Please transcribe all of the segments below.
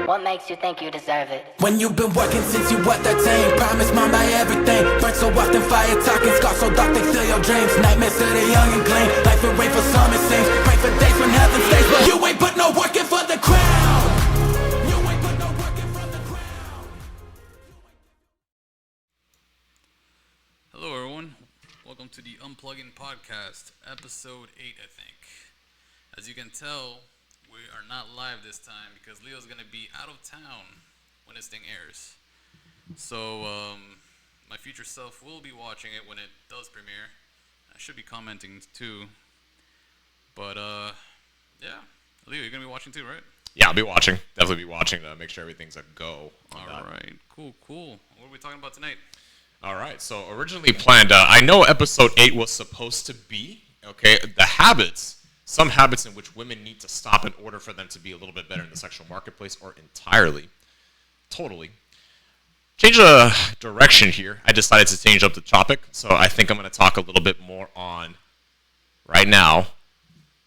What makes you think you deserve it? When you've been working since you were 13, promise mom by everything. Burn so often, fire talking, scars so dark they steal your dreams. Nightmares to the young and clean. Life will wait for some it seems. Pray for days when heaven stays, but you ain't put no work in for the crown. You ain't put no work in for the crown. Hello everyone, welcome to the Unplugging Podcast, episode 8 I think. As you can tell, we are not live this time because Leo's going to be out of town when this thing airs. So, my future self will be watching it when it does premiere. I should be commenting too. But, yeah. Leo, you're going to be watching too, right? Yeah, I'll be watching. Definitely be watching to make sure everything's a go. Alright, cool. What are we talking about tonight? Alright, so originally planned, I know episode 8 was supposed to be, okay, some habits in which women need to stop in order for them to be a little bit better in the sexual marketplace, or entirely, totally. Change the direction here. I decided to change up the topic, so I think I'm going to talk a little bit more on, right now,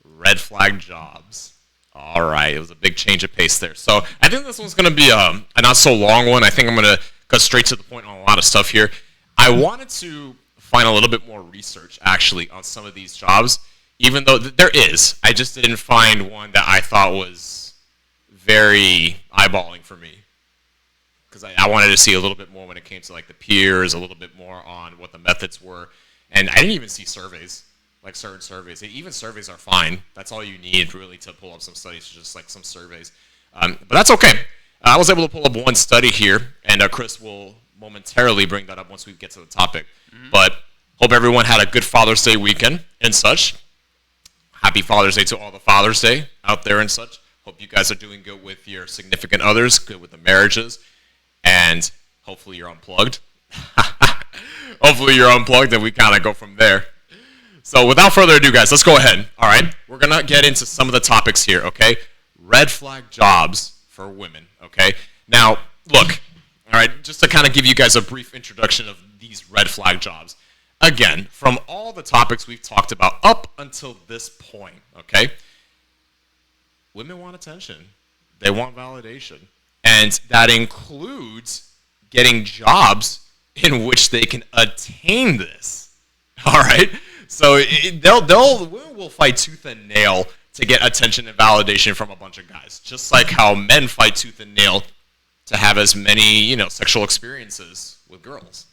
red flag jobs. Alright, it was a big change of pace there. So I think this one's going to be a not so long one. I think I'm going to go straight to the point on a lot of stuff here. I wanted to find a little bit more research, actually, on some of these jobs. Even though there is, I just didn't find one that I thought was very eyeballing for me. Because I wanted to see a little bit more when it came to like the peers, a little bit more on what the methods were. And I didn't even see surveys, like certain surveys. Even surveys are fine. That's all you need really to pull up some studies, just like some surveys. But that's okay. I was able to pull up one study here, and Chris will momentarily bring that up once we get to the topic. Mm-hmm. But hope everyone had a good Father's Day weekend and such. Happy Father's Day to all the Father's Day out there and such. Hope you guys are doing good with your significant others, good with the marriages, and hopefully you're unplugged. Hopefully you're unplugged and we kind of go from there. So without further ado, guys, let's go ahead. All right, we're going to get into some of the topics here, okay? Red flag jobs for women, okay? Now, look, all right, just to kind of give you guys a brief introduction of these red flag jobs. Again, from all the topics we've talked about up until this point, okay, women want attention. They want validation. And that includes getting jobs in which they can attain this. All right? So women will fight tooth and nail to get attention and validation from a bunch of guys, just like how men fight tooth and nail to have as many, sexual experiences with girls.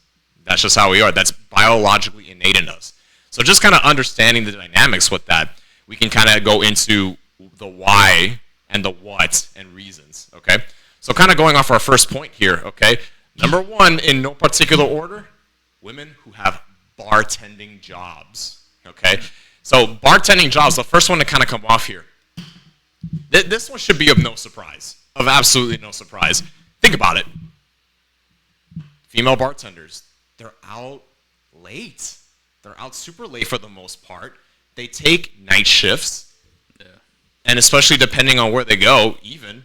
That's just how we are. That's biologically innate in us. So just kind of understanding the dynamics with that, we can kind of go into the why and the what and reasons, okay? So kind of going off our first point here, okay? Number one, in no particular order, women who have bartending jobs, okay? So bartending jobs, the first one to kind of come off here. This one should be of no surprise, of absolutely no surprise. Think about it. Female bartenders. They're out late. They're out super late for the most part. They take night shifts. Yeah. And especially depending on where they go, even.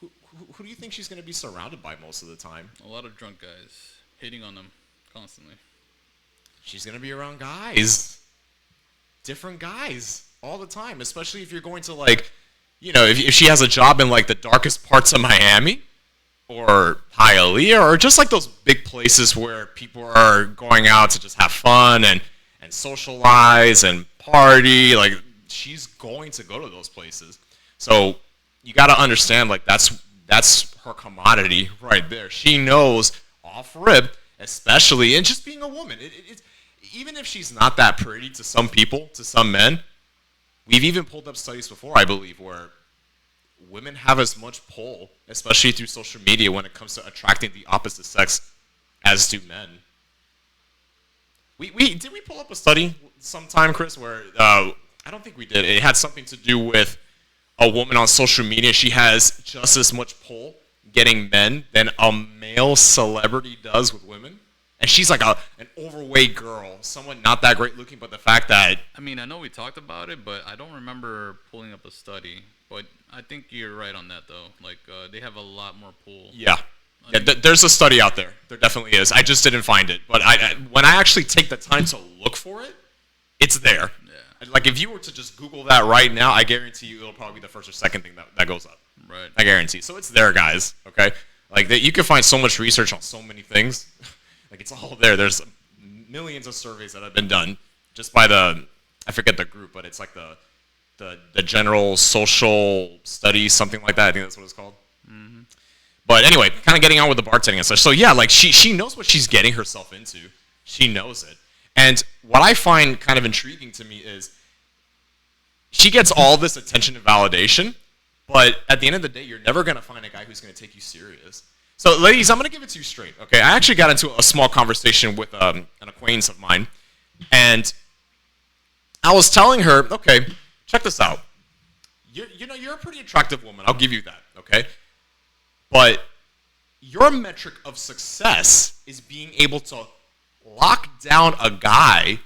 Who do you think she's going to be surrounded by most of the time? A lot of drunk guys hitting on them constantly. She's going to be around guys. Different guys all the time. Especially if you're going to if she has a job in like the darkest parts of Miami. Or Hialeah, or just like those big places where people are going out to just have fun and socialize and party. Like, she's going to go to those places. So you got to understand, like, that's her commodity right there. She knows off rip, especially, and just being a woman. Even if she's not that pretty to some people, to some men, we've even pulled up studies before, I believe, where women have as much pull, especially through social media, when it comes to attracting the opposite sex as do men. Did we pull up a study sometime, Chris, where I don't think we did. It had something to do with a woman on social media. She has just as much pull getting men than a male celebrity does with women. And she's like an overweight girl, someone not that great looking, but the fact that... I mean, I know we talked about it, but I don't remember pulling up a study. But I think you're right on that, though. Like, they have a lot more pull. Yeah. There's a study out there. There definitely is. I just didn't find it. But when I actually take the time to look for it, it's there. Yeah. Like, if you were to just Google that right now, I guarantee you it'll probably be the first or second thing that goes up. Right. I guarantee. So it's there, guys. Okay, like you can find so much research on so many things. Like it's all there. There's millions of surveys that have been done just by I forget the group, but it's like the general social studies, something like that. I think that's what it's called. Mm-hmm. But anyway, kind of getting on with the bartending and such. So yeah, like she knows what she's getting herself into. She knows it. And what I find kind of intriguing to me is she gets all this attention and validation, but at the end of the day, you're never going to find a guy who's going to take you serious. So ladies, I'm going to give it to you straight, okay? I actually got into a small conversation with an acquaintance of mine, and I was telling her, okay, check this out. You're a pretty attractive woman. I'll give you that, okay? But your metric of success is being able to lock down a guy,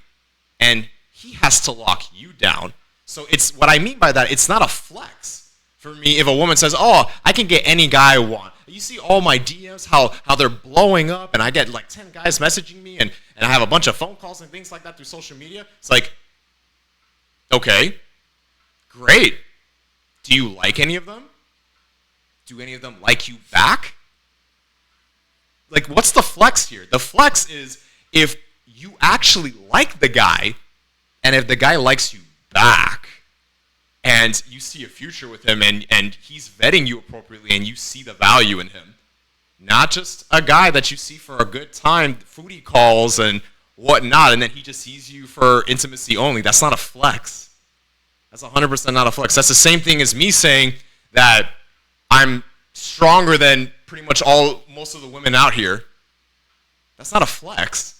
and he has to lock you down. So it's what I mean by that. It's not a flex for me if a woman says, "Oh, I can get any guy I want." You see all my DMs, how they're blowing up, and I get like 10 guys messaging me, and I have a bunch of phone calls and things like that through social media. It's like, okay, great. Do you like any of them? Do any of them like you back? Like, what's the flex here? The flex is if you actually like the guy, and if the guy likes you back, and you see a future with him, and he's vetting you appropriately, and you see the value in him. Not just a guy that you see for a good time, foodie calls and whatnot, and then he just sees you for intimacy only. That's not a flex. That's 100% not a flex. That's the same thing as me saying that I'm stronger than pretty much most of the women out here. That's not a flex.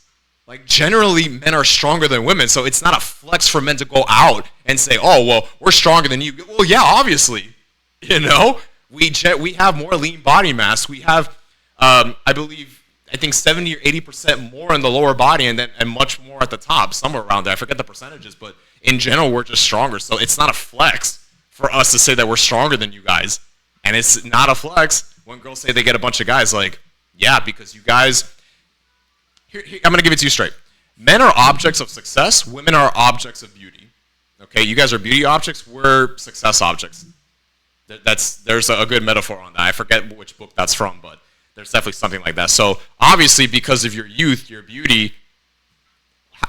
Like, generally, men are stronger than women, so it's not a flex for men to go out and say, "Oh, well, we're stronger than you." Well, yeah, obviously. You know? We have more lean body mass. We have, I think 70 or 80% more in the lower body and much more at the top, somewhere around there. I forget the percentages, but in general, we're just stronger. So it's not a flex for us to say that we're stronger than you guys. And it's not a flex when girls say they get a bunch of guys. Like, yeah, because you guys... Here, I'm going to give it to you straight. Men are objects of success. Women are objects of beauty. Okay, you guys are beauty objects. We're success objects. There's a good metaphor on that. I forget which book that's from, but there's definitely something like that. So obviously, because of your youth, your beauty,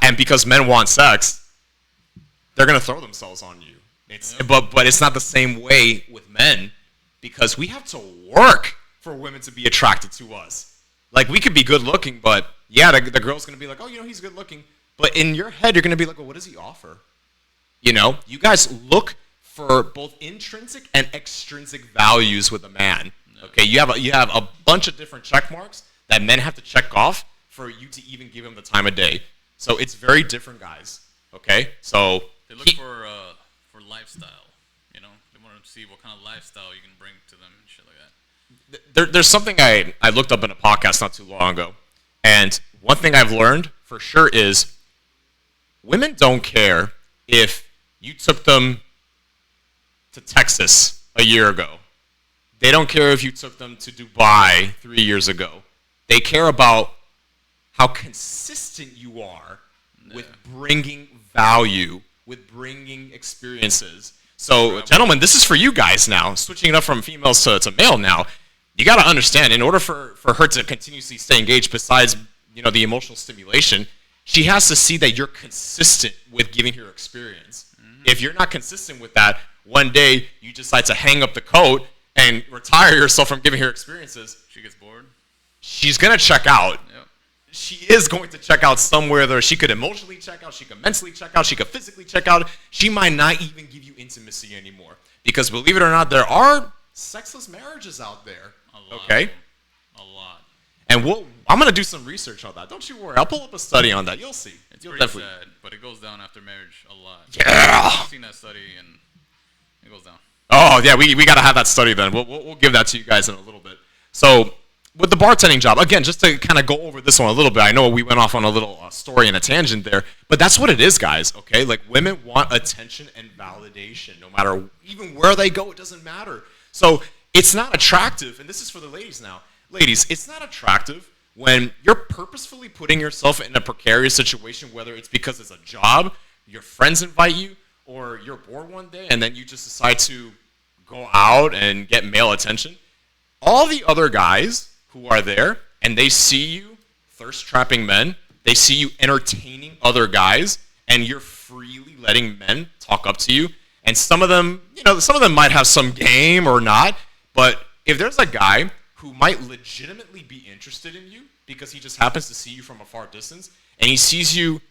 and because men want sex, they're going to throw themselves on you. But it's not the same way with men, because we have to work for women to be attracted to us. Like, we could be good looking, but yeah, the girl's going to be like, "Oh, he's good looking." But in your head, you're going to be like, "Well, what does he offer?" You guys look for both intrinsic and extrinsic values with a man. Okay, you have a bunch of different check marks that men have to check off for you to even give him the time of day. So it's very different, guys. Okay, so they look for lifestyle. They want to see what kind of lifestyle you can bring to them and shit like that. There's something I looked up in a podcast not too long ago, and one thing I've learned for sure is women don't care if you took them to Texas a year ago. They don't care if you took them to Dubai 3 years ago. They care about how consistent you are with bringing value, with bringing experiences. So, gentlemen, this is for you guys now. Switching it up from females to male now. You got to understand, in order for her to continuously stay engaged, besides the emotional stimulation, she has to see that you're consistent with giving her experience. Mm-hmm. If you're not consistent with that, one day you decide to hang up the coat and retire yourself from giving her experiences. She gets bored. She's going to check out. Yep. She is going to check out somewhere there. She could emotionally check out. She could mentally check out. She could physically check out. She might not even give you intimacy anymore. Because believe it or not, there are sexless marriages out there. A lot. Okay? A lot. And I'm going to do some research on that. Don't you worry. I'll pull up a study on that. You'll see. It's You'll pretty sad, but it goes down after marriage a lot. Yeah! I've seen that study, and it goes down. Oh, yeah, we got to have that study then. We'll give that to you guys in a little bit. So, with the bartending job, again, just to kind of go over this one a little bit, I know we went off on a little story and a tangent there, but that's what it is, guys, okay? Like, women want attention and validation. No matter even where they go, it doesn't matter. So, it's not attractive, and this is for the ladies now. Ladies, it's not attractive when you're purposefully putting yourself in a precarious situation, whether it's because it's a job, your friends invite you, or you're bored one day, and then you just decide to go out and get male attention, all the other guys who are there and they see you thirst trapping men, they see you entertaining other guys, and you're freely letting men talk up to you. And some of them, some of them might have some game or not, but if there's a guy who might legitimately be interested in you because he just happens to see you from a far distance, and he sees you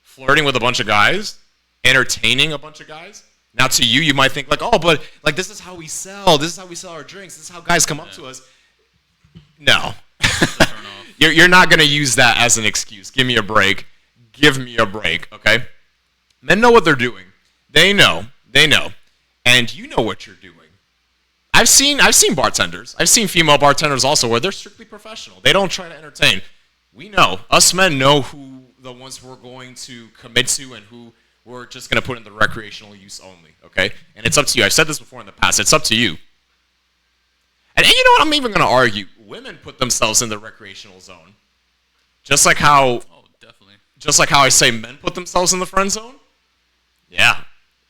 flirting with a bunch of guys, entertaining a bunch of guys, now to you, you might think like, oh, but like this is how we sell. This is how we sell our drinks. This is how guys come up to us. No. You're not going to use that as an excuse. Give me a break. Give me a break, okay? Men know what they're doing. They know. And you know what you're doing. I've seen bartenders. I've seen female bartenders also where they're strictly professional. They don't try to entertain. We know. Us men know who the ones we're going to commit to and who we're just going to put in the recreational use only, okay? And it's up to you. I've said this before in the past. It's up to you. And you know what? I'm even going to argue. Women put themselves in the recreational zone. Just like how I say men put themselves in the friend zone. Yeah.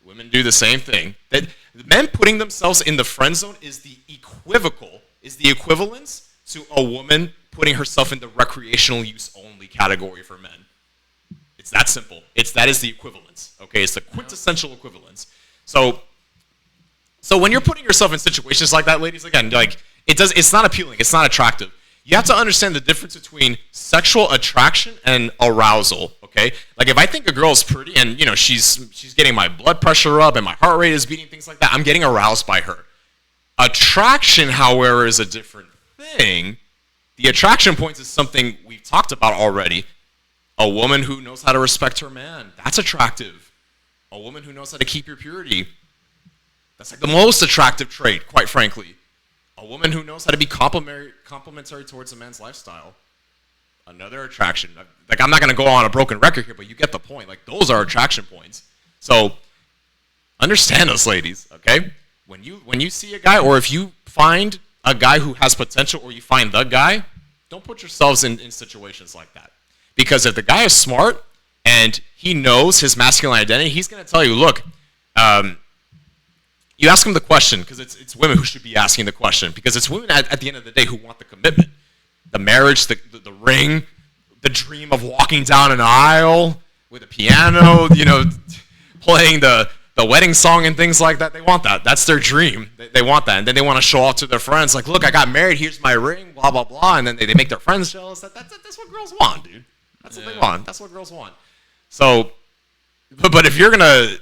Women do the same thing. That men putting themselves in the friend zone is the equivalence to a woman putting herself in the recreational use only category for men. It's that simple. That is the equivalence. Okay, it's the quintessential equivalence. So when you're putting yourself in situations like that, ladies, again, like it's not appealing, it's not attractive. You have to understand the difference between sexual attraction and arousal, okay? Like if I think a girl's pretty and she's getting my blood pressure up and my heart rate is beating, things like that, I'm getting aroused by her. Attraction, however, is a different thing. The attraction points is something we've talked about already. A woman who knows how to respect her man, that's attractive. A woman who knows how to keep your purity, that's like the most attractive trait, quite frankly. A woman who knows how to be complimentary towards a man's lifestyle, another attraction. Like I'm not going to go on a broken record here, but you get the point. Like those are attraction points. So understand us, ladies, okay? When you see a guy, or if you find a guy who has potential, or you find the guy, don't put yourselves in situations like that. Because if the guy is smart and he knows his masculine identity, he's going to tell you, look, you ask him the question, because it's women who should be asking the question, because it's women at the end of the day who want the commitment, the marriage, the ring, the dream of walking down an aisle with a piano, playing the wedding song and things like that. They want that. That's their dream. They want that. And then they want to show off to their friends, like, look, I got married, here's my ring, blah, blah, blah. And then they make their friends jealous. That's what girls want, dude. That's what they want. That's what girls want. So, but if you're going to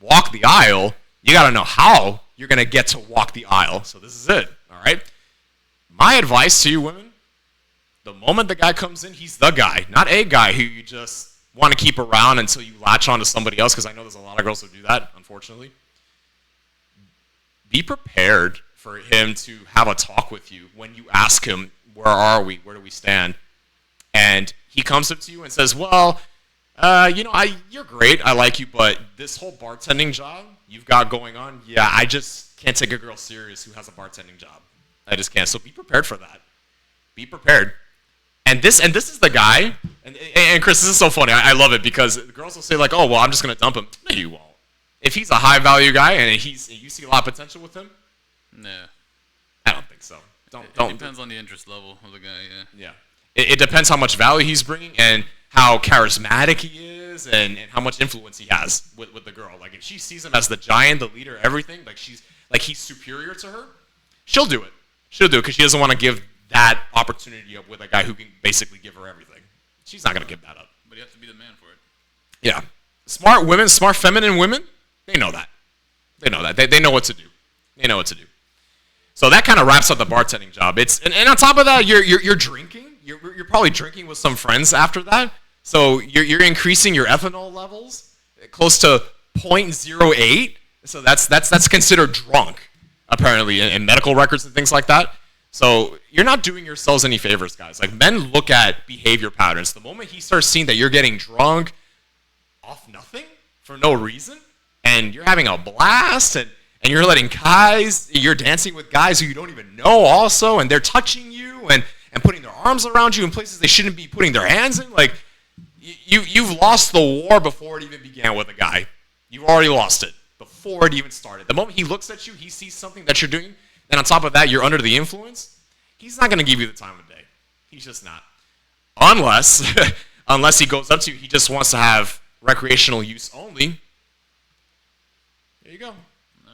walk the aisle, you got to know how you're going to get to walk the aisle. So this is it, all right? My advice to you women, the moment the guy comes in, he's the guy, not a guy who you just want to keep around until you latch on to somebody else, because I know there's a lot of girls who do that, unfortunately. Be prepared for him to have a talk with you when you ask him, where are we? Where do we stand? And he comes up to you and says, well, you're great, I like you, but this whole bartending job you've got going on, yeah, I just can't take a girl serious who has a bartending job. I just can't. So be prepared for that. Be prepared. And this is the guy, and Chris, this is so funny. I love it because the girls will say like, oh, well, I'm just going to dump him. No, you won't. If he's a high-value guy and you see a lot of potential with him, nah. I don't think so. It depends on the interest level of the guy, yeah. Yeah. It depends how much value he's bringing and how charismatic he is and how much influence he has with the girl. Like if she sees him as the giant, the leader, everything, he's superior to her, she'll do it. She'll do it because she doesn't want to give that opportunity up with a guy who can basically give her everything. She's not going to give that up. But you have to be the man for it. Yeah. Smart women, smart feminine women, they know that. They know that. They know what to do. They know what to do. So that kind of wraps up the bartending job. And on top of that, you're drinking. You're probably drinking with some friends after that. So you're increasing your ethanol levels close to 0.08. So that's considered drunk, apparently, in medical records and things like that. So you're not doing yourselves any favors, guys. Like men look at behavior patterns. The moment he starts seeing that you're getting drunk off nothing for no reason, and you're having a blast, and you're letting guys, you're dancing with guys who you don't even know also, and they're touching you and putting their arms around you in places they shouldn't be putting their hands in, like you've lost the war before it even began with a guy. You've already lost it before it even started. The moment he looks at you, he sees something that you're doing, and on top of that, you're under the influence, he's not going to give you the time of day. He's just not. Unless he goes up to you, he just wants to have recreational use only. There you go. No.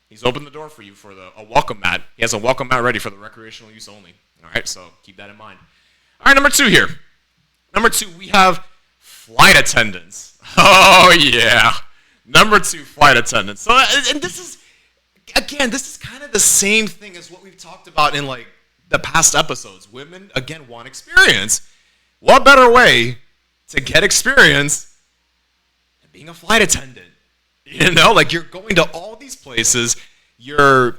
He's opened the door for you for a welcome mat. He has a welcome mat ready for the recreational use only. All right, so keep that in mind. All right, number 2 here. Number 2, we have flight attendants. Oh, yeah. Number 2, flight attendants. So, and this is kind of the same thing as what we've talked about in, like, the past episodes. Women, again, want experience. What better way to get experience than being a flight attendant? You know, like, you're going to all these places. You're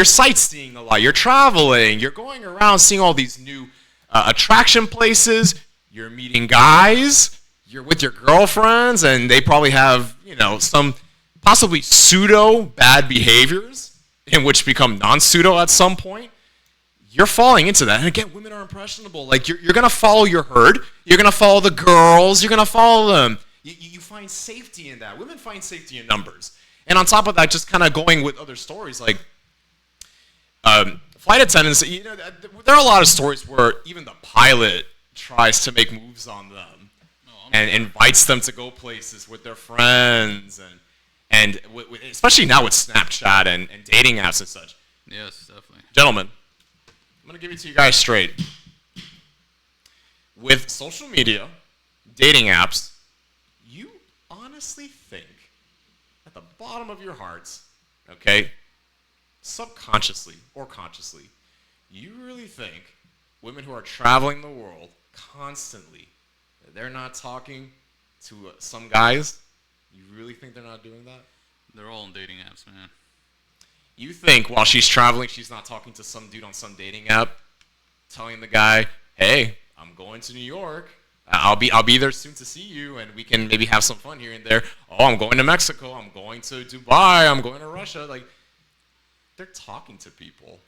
sightseeing a lot. You're traveling. You're going around seeing all these new attraction places. You're meeting guys. You're with your girlfriends, and they probably have, some possibly pseudo bad behaviors in which become non-pseudo at some point. You're falling into that. And again, women are impressionable. Like, you're going to follow your herd. You're going to follow the girls. You're going to follow them. You find safety in that. Women find safety in numbers. And on top of that, just kind of going with other stories, like flight attendants, there are a lot of stories where even the pilot tries to make moves on them and invites them to go places with their friends, and especially now with Snapchat and dating apps and such. Yes, definitely. Gentlemen, I'm going to give it to you guys straight. With social media, dating apps, you honestly think at the bottom of your hearts, okay, subconsciously or consciously, you really think women who are traveling the world constantly, they're not talking to some guys? You really think they're not doing that? They're all on dating apps, man. You think while she's traveling, she's not talking to some dude on some dating app, telling the guy, hey, I'm going to New York. I'll be there soon to see you, and we can maybe have some fun here and there. Oh, I'm going to Mexico. I'm going to Dubai. I'm going to Russia. Like, they're talking to people.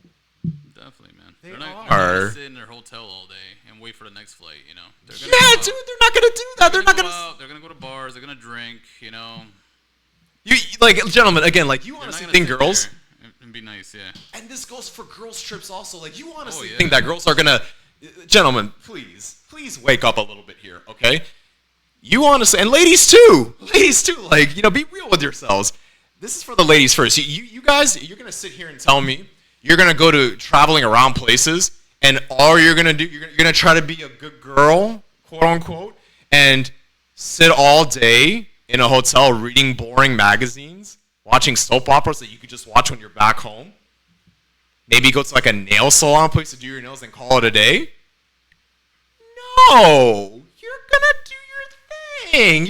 Definitely, man. They're not not gonna sit in their hotel all day and wait for the next flight. They're dude, they're not gonna do that. They're not gonna. They're gonna go to bars. They're gonna drink. You like, gentlemen, again, like, you honestly think girls and be nice, yeah. And this goes for girls' trips also. Like, you honestly yeah. think that girls are gonna. Gentlemen, please wake up a little bit here, okay? You honestly, and ladies too, like, be real with yourselves. This is for the ladies first. You guys, you're gonna sit here and tell me you're gonna go to traveling around places, and all you're gonna do, you're gonna try to be a good girl, quote unquote, and sit all day in a hotel reading boring magazines, watching soap operas that you could just watch when you're back home. Maybe go to like a nail salon place to do your nails and call it a day. No, you're gonna do your thing.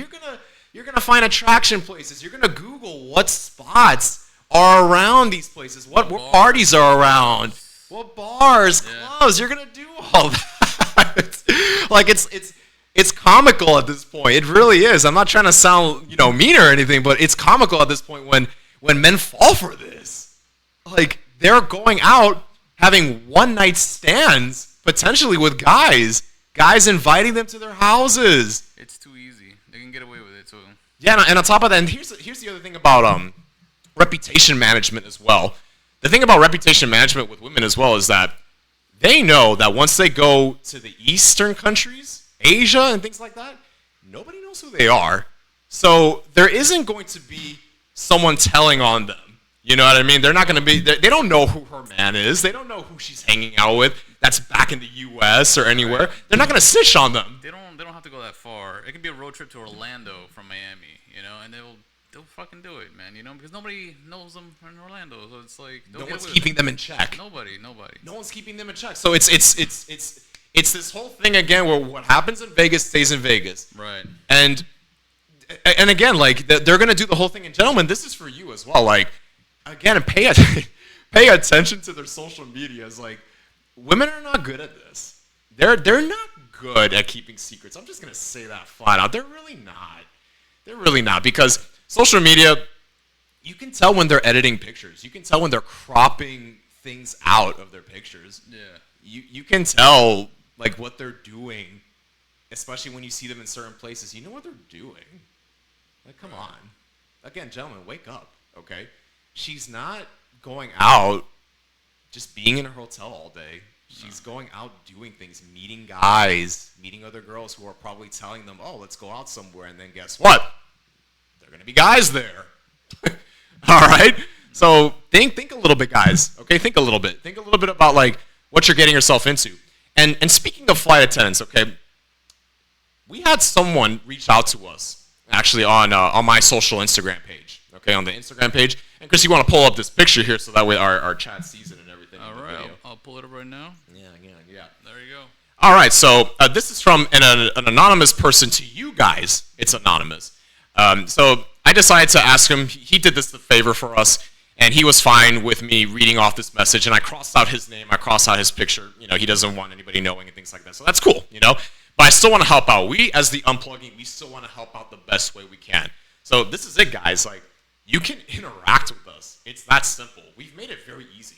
You're gonna find attraction places. You're gonna Google what spots are around these places, what parties are around, what bars, clubs. You're gonna do all that. Like, it's comical at this point. It really is. I'm not trying to sound mean or anything, but it's comical at this point when men fall for this. Like, they're going out having one-night stands, potentially with guys inviting them to their houses. It's too easy. They can get away with it too. Yeah, and on top of that, and here's the other thing about reputation management as well. The thing about reputation management with women as well is that they know that once they go to the Eastern countries, Asia and things like that, nobody knows who they are. So there isn't going to be someone telling on them. You know what I mean? They're not going to be. They don't know who her man is. They don't know who she's hanging out with. That's back in the U.S. or anywhere. Right. They're not going to snitch on them. They don't have to go that far. It can be a road trip to Orlando from Miami, and they'll fucking do it, man. Because nobody knows them in Orlando, so it's like no one's keeping them in check. Nobody. No one's keeping them in check. So it's this whole thing again where what happens in Vegas stays in Vegas. Right. And again, like, they're going to do the whole thing. And gentlemen, this is for you as well. Like, again, pay attention to their social medias. Like, women are not good at this. They're not good at keeping secrets. I'm just gonna say that flat out. They're really not. They're really not, because social media, you can tell when they're editing pictures. You can tell when they're cropping things out of their pictures. Yeah. You can tell like what they're doing, especially when you see them in certain places. You know what they're doing. Like, come on. again, gentlemen, wake up, okay? She's not going out just being in a hotel all day. She's going out doing things, meeting guys, meeting other girls who are probably telling them, oh, let's go out somewhere. And then guess what? There are going to be guys there. All right? So think a little bit, guys. Okay, think a little bit. Think a little bit about like what you're getting yourself into. And speaking of flight attendants, okay, we had someone reach out to us actually on my social Instagram page. Okay, on the Instagram page. And Chris, you want to pull up this picture here so that way our chat sees it and everything. All right, I'll pull it up right now. Yeah. There you go. All right, so this is from an anonymous person to you guys. It's anonymous. So I decided to ask him. He did this the favor for us, and he was fine with me reading off this message. And I crossed out his name. I crossed out his picture. You know, he doesn't want anybody knowing and things like that. So that's cool, you know. But I still want to help out. We, as the Unplugging, we still want to help out the best way we can. So this is it, guys. Like, you can interact with us. It's that simple. We've made it very easy.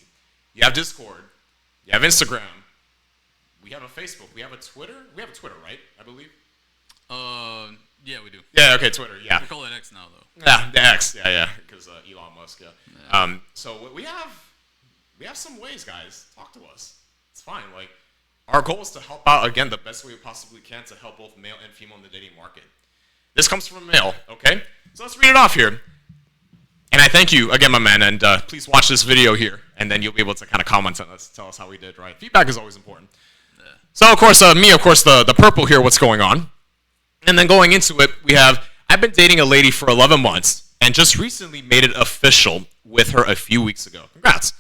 You have Discord. You have Instagram. We have a Facebook. We have a Twitter. We have a Twitter, right? I believe. Yeah, we do. Yeah. Okay. Twitter. Yeah. We call it X now, though. Yeah. The X. Yeah. Because Elon Musk. Yeah. So we have some ways, guys. Talk to us. It's fine. Like, our goal is to help out again the best way we possibly can to help both male and female in the dating market. This comes from a male. Okay. So let's read it off here. And I thank you again, my man. And please watch this video here, and then you'll be able to kind of comment on us, tell us how we did. Right. Feedback is always important. So, of course, the purple here, what's going on. And then going into it, we have, I've been dating a lady for 11 months and just recently made it official with her a few weeks ago. Congrats.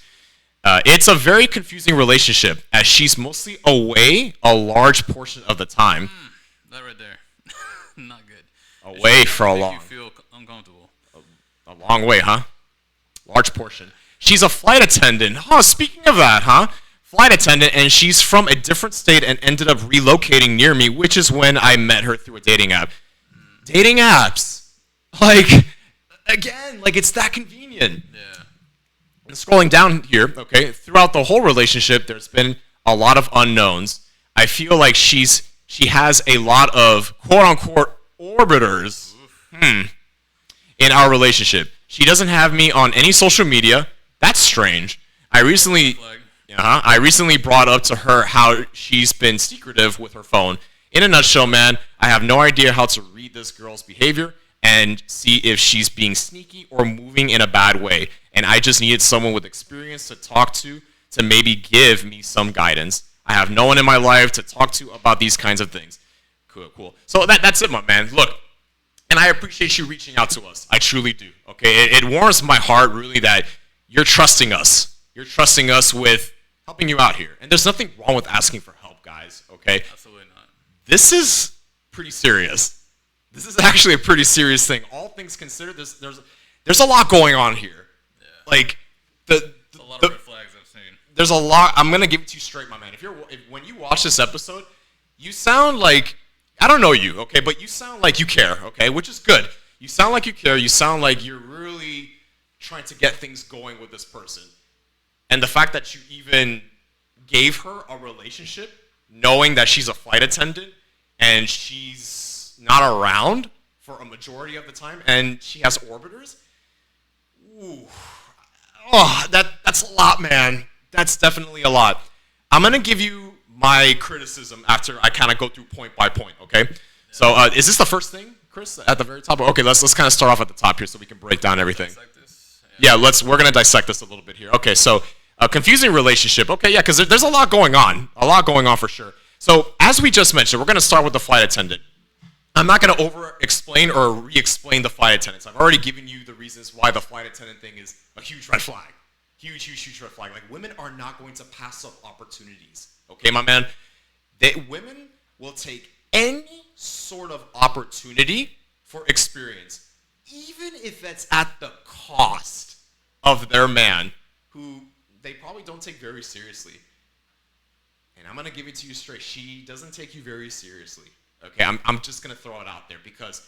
It's a very confusing relationship as she's mostly away a large portion of the time. That right there. Not good. Away for a long. You feel uncomfortable. A long way, huh? Large portion. She's a flight attendant. Oh, speaking of that, huh? Flight attendant, and she's from a different state and ended up relocating near me, which is when I met her through a dating app. Dating apps. Like, again, like it's that convenient. Yeah. And scrolling down here, okay, throughout the whole relationship, there's been a lot of unknowns. I feel like she has a lot of quote-unquote orbiters in our relationship. She doesn't have me on any social media. That's strange. I recently brought up to her how she's been secretive with her phone. In a nutshell, man, I have no idea how to read this girl's behavior and see if she's being sneaky or moving in a bad way. And I just needed someone with experience to talk to maybe give me some guidance. I have no one in my life to talk to about these kinds of things. Cool. So that's it, my man. Look, and I appreciate you reaching out to us. I truly do. Okay, it warms my heart really that you're trusting us. You're trusting us with helping you out here. And there's nothing wrong with asking for help, guys. Okay. Absolutely not. This is pretty serious. This is actually a pretty serious thing. All things considered, there's a lot going on here. Yeah. Like There's a lot of red flags I've seen. there's a lot. I'm gonna give it to you straight, my man. When you watch this episode, you sound like, I don't know you, okay, but you sound like you care, okay, which is good. You sound like you care. You sound like you're really trying to get things going with this person. And the fact that you even gave her a relationship, knowing that she's a flight attendant and she's not around for a majority of the time, and she has orbiters. Ooh, that's a lot, man. That's definitely a lot. I'm gonna give you my criticism after I kind of go through point by point. Okay. So is this the first thing, Chris, at the very top? Okay, let's kind of start off at the top here so we can break down everything. Dissect this? Yeah, we're gonna dissect this a little bit here. Okay, so a confusing relationship. Okay, yeah, because there's a lot going on. A lot going on for sure. So as we just mentioned, we're gonna start with the flight attendant. I'm not gonna over-explain or re-explain the flight attendants. I've already given you the reasons why the flight attendant thing is a huge red flag. Huge red flag. Like, women are not going to pass up opportunities. Okay, my man? Women will take any sort of opportunity for experience, even if it's at the cost of their man, who they probably don't take very seriously. And I'm going to give it to you straight. She doesn't take you very seriously. Okay, I'm just going to throw it out there because,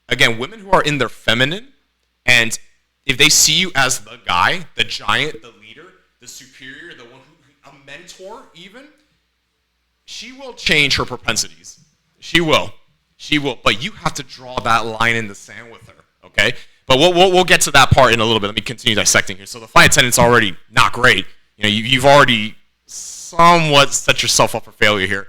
again, women who are in their feminine, and if they see you as the guy, the giant, the leader, the superior, the one who, a mentor even, she will change her propensities. She will. But you have to draw that line in the sand with her, okay? But we'll get to that part in a little bit. Let me continue dissecting here. So the flight attendant's already not great. You've already somewhat set yourself up for failure here.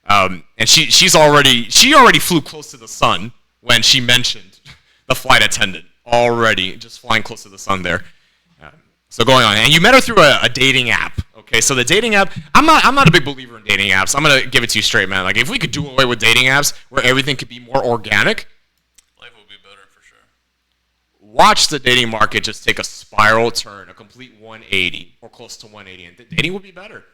And she already flew close to the sun when she mentioned the flight attendant. Already just flying close to the sun there. So going on, and you met her through a dating app. Okay, so the dating app, I'm not a big believer in dating apps. I'm gonna give it to you straight, man. Like if we could do away with dating apps where everything could be more organic, life would be better for sure. Watch the dating market just take a spiral turn, a complete 180 or close to 180, and dating will be better.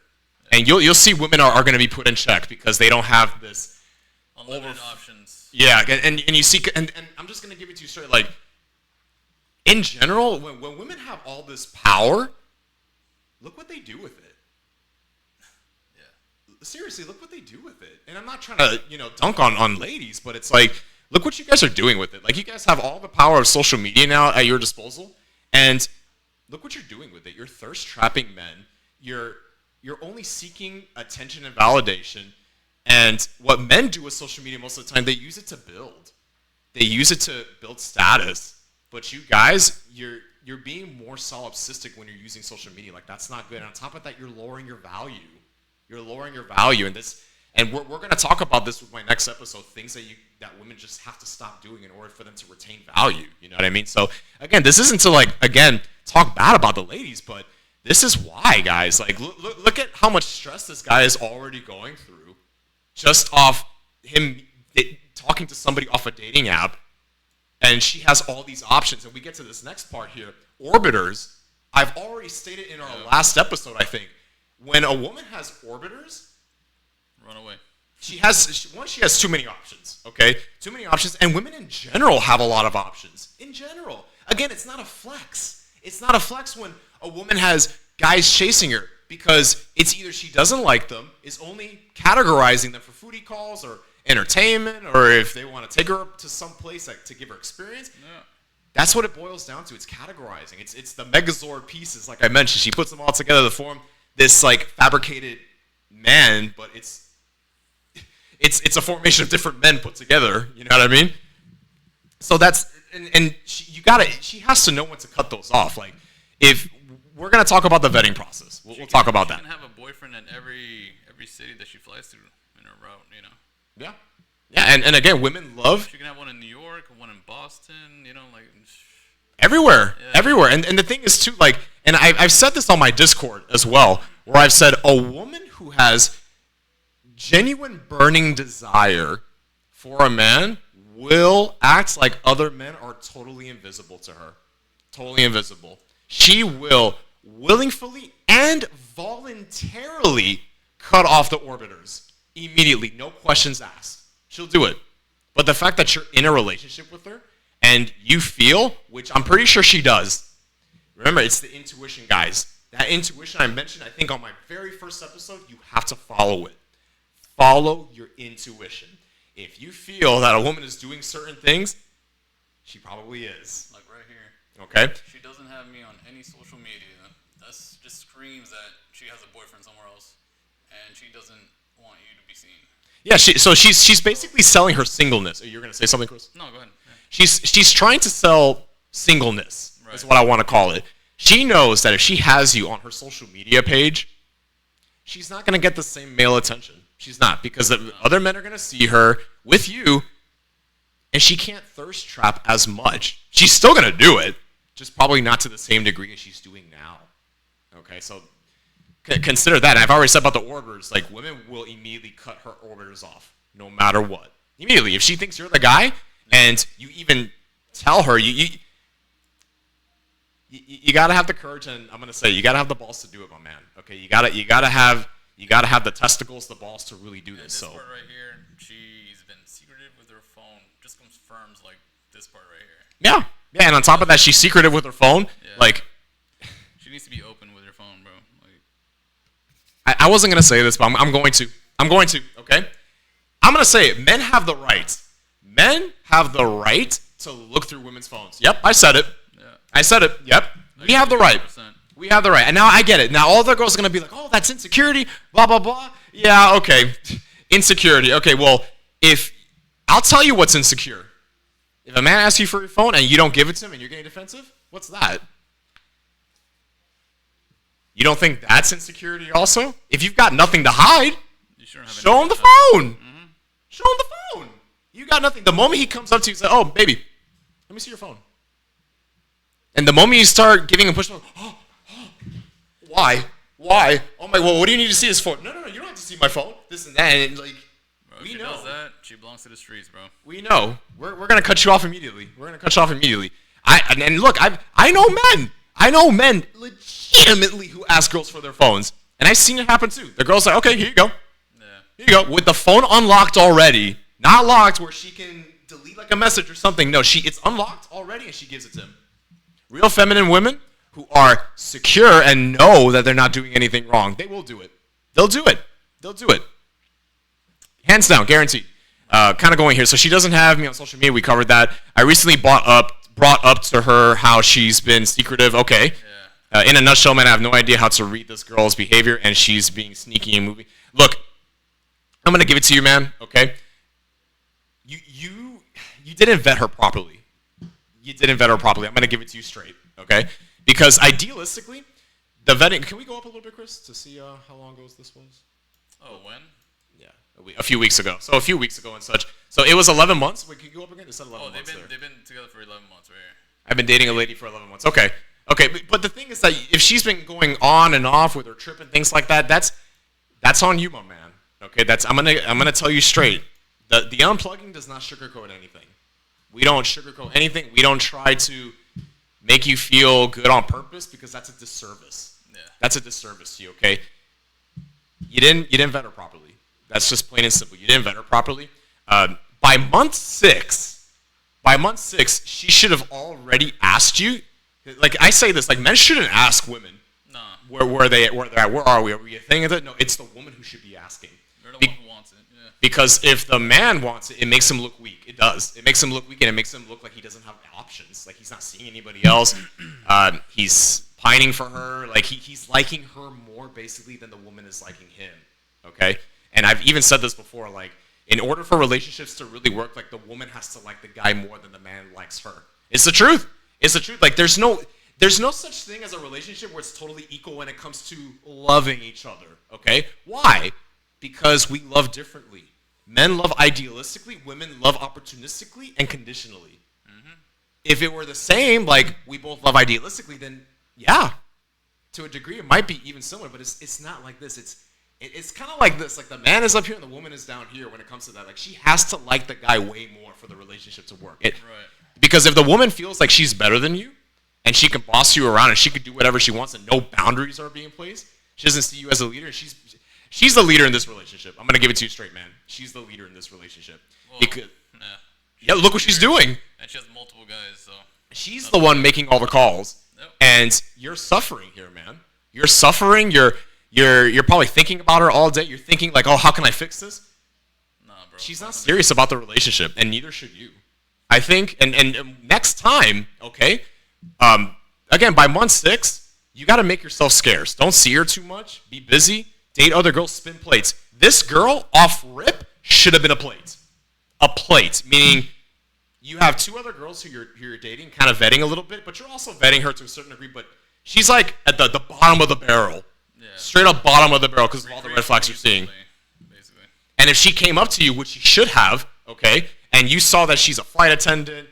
Yeah. And you'll see women are going to be put in check because they don't have this unlimited options. Yeah, and you see, and I'm just gonna give it to you straight, like. In general, when women have all this power, look what they do with it. Yeah. Seriously, look what they do with it. And I'm not trying to, dunk on ladies, but it's like, look what you guys are doing with it. Like, you guys have all the power of social media now at your disposal, and look what you're doing with it. You're thirst trapping men. You're only seeking attention and validation. And what men do with social media most of the time, they use it to build. They use it to build status. But you guys, you're being more solipsistic when you're using social media. Like, that's not good. And on top of that, you're lowering your value. You're lowering your value. And we're going to talk about this with my next episode, things that women just have to stop doing in order for them to retain value. You know what I mean? So, again, this isn't to, talk bad about the ladies, but this is why, guys. Like, look at how much stress this guy is already going through just off him talking to somebody off a dating app. And she has all these options. And we get to this next part here. Orbiters, I've already stated in our last episode, I think, when a woman has orbiters, run away. She has too many options, okay? Too many options. And women in general have a lot of options. In general. Again, it's not a flex. It's not a flex when a woman has guys chasing her because it's either she doesn't like them, is only categorizing them for foodie calls or entertainment, or if they want to take her up to some place to give her experience. Yeah. That's what it boils down to. It's categorizing. It's the Megazord pieces, like I mentioned. She puts them all together to form this fabricated man, but it's a formation of different men put together. You know what I mean? So that's she has to know when to cut those off. Like, if we're gonna talk about the vetting process, we'll talk about that. She can have a boyfriend in every city that she flies through in her route. Yeah. Yeah, and again, women love... She can have one in New York, one in Boston, Everywhere. Yeah. Everywhere. And the thing is, too, and I've said this on my Discord as well, where I've said a woman who has genuine burning desire for a man will act like other men are totally invisible to her. Totally invisible. She will willingly and voluntarily cut off the orbiters. Immediately, no questions asked. She'll do it. But the fact that you're in a relationship with her and you feel, which I'm pretty sure she does, remember, it's the intuition, guys. That intuition I mentioned, I think, on my very first episode, you have to follow it. Follow your intuition. If you feel that a woman is doing certain things, she probably is. Like right here. Okay? She doesn't have me on any social media. That just screams that she has a boyfriend somewhere else, and she doesn't want you to be seen. Yeah, she's basically selling her singleness. You're going to say something, Chris? No, go ahead. Yeah. She's trying to sell singleness, right. Is what I want to call it. She knows that if she has you on her social media page, she's not going to get the same male attention. She's not, because the other men are going to see her with you, and she can't thirst trap as much. She's still going to do it, just probably not to the same degree as she's doing now. Okay, so consider that. I've already said about the orbiters, like, women will immediately cut her orbiters off, no matter what. Immediately. If she thinks you're the guy, and you even tell her, you got to have the courage, and I'm going to say, you got to have the balls to do it, my man. Okay, you got to have the testicles, the balls to really do this. This so part right here, she's been secretive with her phone. Just confirms like this part right here. Yeah, and on top of that, she's secretive with her phone. Yeah. Like, she needs to be open with her phone, bro. I wasn't gonna say this, but I'm going to. Okay, I'm gonna say it. Men have the right. Men have the right to look through women's phones. Yep, I said it. Yeah. I said it. Yep, we have the right. 100%. We have the right. And now I get it. Now all the girls are going to be like, oh, that's insecurity, blah, blah, blah. Yeah, okay. Insecurity. Okay, well, I'll tell you what's insecure. If a man asks you for your phone and you don't give it to him and you're getting defensive, what's that? You don't think that's insecurity also? If you've got nothing to hide, show him the phone. Mm-hmm. Show him the phone. You got nothing. The moment he comes up to you and says, oh, baby, let me see your phone. And the moment you start giving him push, why? Why? Oh my, well, what do you need to see this for? No, you don't have to see my phone. This and that. And like, bro, we know. Does that, she belongs to the streets, bro. We know. We're going to cut you off immediately. And look, I know men. I know men legitimately who ask girls for their phones. And I've seen it happen too. The girl's like, okay, here you go. Yeah. Here you go. With the phone unlocked already. Not locked where she can delete like a message or something. No, it's unlocked already and she gives it to him. Real feminine women who are secure and know that they're not doing anything wrong, they will do it. They'll do it. Hands down, guaranteed. Kind of going here. So she doesn't have me on social media. We covered that. I recently brought up to her how she's been secretive. Okay. Yeah. In a nutshell, man, I have no idea how to read this girl's behavior, and she's being sneaky and moving. Look, I'm going to give it to you, man, okay? You didn't vet her properly. I'm going to give it to you straight, okay? Because idealistically, the vetting... Can we go up a little bit, Chris, to see how long ago this was? Oh, when? Yeah, a few weeks ago. So a few weeks ago and such. So it was 11 months. Wait, can you go up again? It said 11 months. They've been together for 11 months, right here. I've been dating a lady for 11 months. Okay, but the thing is that if she's been going on and off with her trip and things like that, that's on you, my man. Okay, I'm gonna tell you straight. The unplugging does not sugarcoat anything. We don't sugarcoat anything. We don't try to make you feel good on purpose because that's a disservice. Yeah. That's a disservice to you. Okay. You didn't vet her properly. That's just plain and simple. You didn't vet her properly. By month six, she should have already asked you. Like I say this, like men shouldn't ask women. Nah. Where they're at? Where are we? Are we a thing? No, it's the woman who should be asking. They're the one who wants it. Yeah. Because if the man wants it, it makes him look weak. It does. It makes him look weak, and it makes him look like he doesn't have options. Like he's not seeing anybody else. He's pining for her. Like he's liking her more basically than the woman is liking him. Okay. And I've even said this before. Like in order for relationships to really work, like the woman has to like the guy more than the man likes her. It's the truth. It's the truth. Like there's no such thing as a relationship where it's totally equal when it comes to loving each other. Okay? Why? Because we love differently. Men love idealistically, women love opportunistically and conditionally. Mm-hmm. If it were the same, like we both love idealistically, then yeah, to a degree it might be even similar, but it's not like this. It's kind of like this. Like the man is up here and the woman is down here when it comes to that. Like she has to like the guy way more for the relationship to work. Right. Because if the woman feels like she's better than you and she can boss you around and she can do whatever she wants and no boundaries are being placed, she doesn't see you as a leader. And she's the leader in this relationship. I'm going to give it to you straight, man. She's the leader in this relationship. Well, because, yeah, look what she's doing. And she has multiple guys, so. She's the one making all the calls. Yep. And you're suffering here, man. You're suffering. You're probably thinking about her all day. You're thinking like, oh, how can I fix this? Nah, bro. She's not serious about the relationship, and neither should you. I think, and next time, okay, again, by month 6, you got to make yourself scarce. Don't see her too much. Be busy. Date other girls. Spin plates. This girl, off rip, should have been a plate. A plate, meaning you have 2 other girls who you're dating, kind of vetting a little bit, but you're also vetting her to a certain degree, but she's like at the bottom of the barrel. Yeah. Straight up bottom of the barrel because of all the red flags you're seeing. Basically. And if she came up to you, which she should have, okay, and you saw that she's a flight attendant,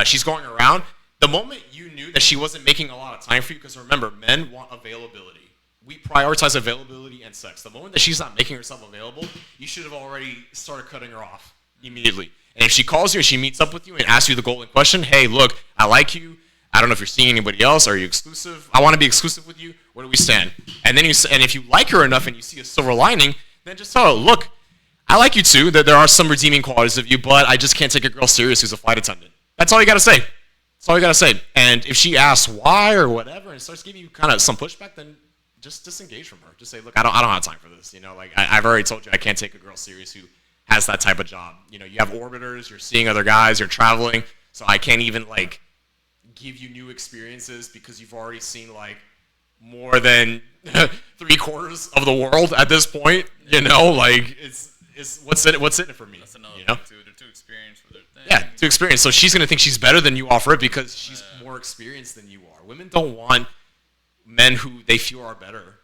she's going around, the moment you knew that she wasn't making a lot of time for you, because remember, men want availability. We prioritize availability and sex. The moment that she's not making herself available, you should have already started cutting her off immediately. And if she calls you and she meets up with you and asks you the golden question, hey, look, I like you. I don't know if you're seeing anybody else. Are you exclusive? I want to be exclusive with you. Where do we stand? And then if you like her enough and you see a silver lining, then just tell her, look, I like you too. That there are some redeeming qualities of you, but I just can't take a girl serious who's a flight attendant. That's all you got to say. That's all you got to say. And if she asks why or whatever and starts giving you kind of some pushback, then just disengage from her. Just say, look, I don't have time for this. You know, like I've already told you I can't take a girl serious who has that type of job. You know, you have orbiters, you're seeing other guys, you're traveling, so I can't even like give you new experiences because you've already seen like more than 3/4 of the world at this point. You know, like is what's in it for me? That's another You know? thing, too. They're too experienced with their thing. Yeah, too experienced. So she's gonna think she's better than you off rip because she's more experienced than you are. Women don't want men who they feel are better.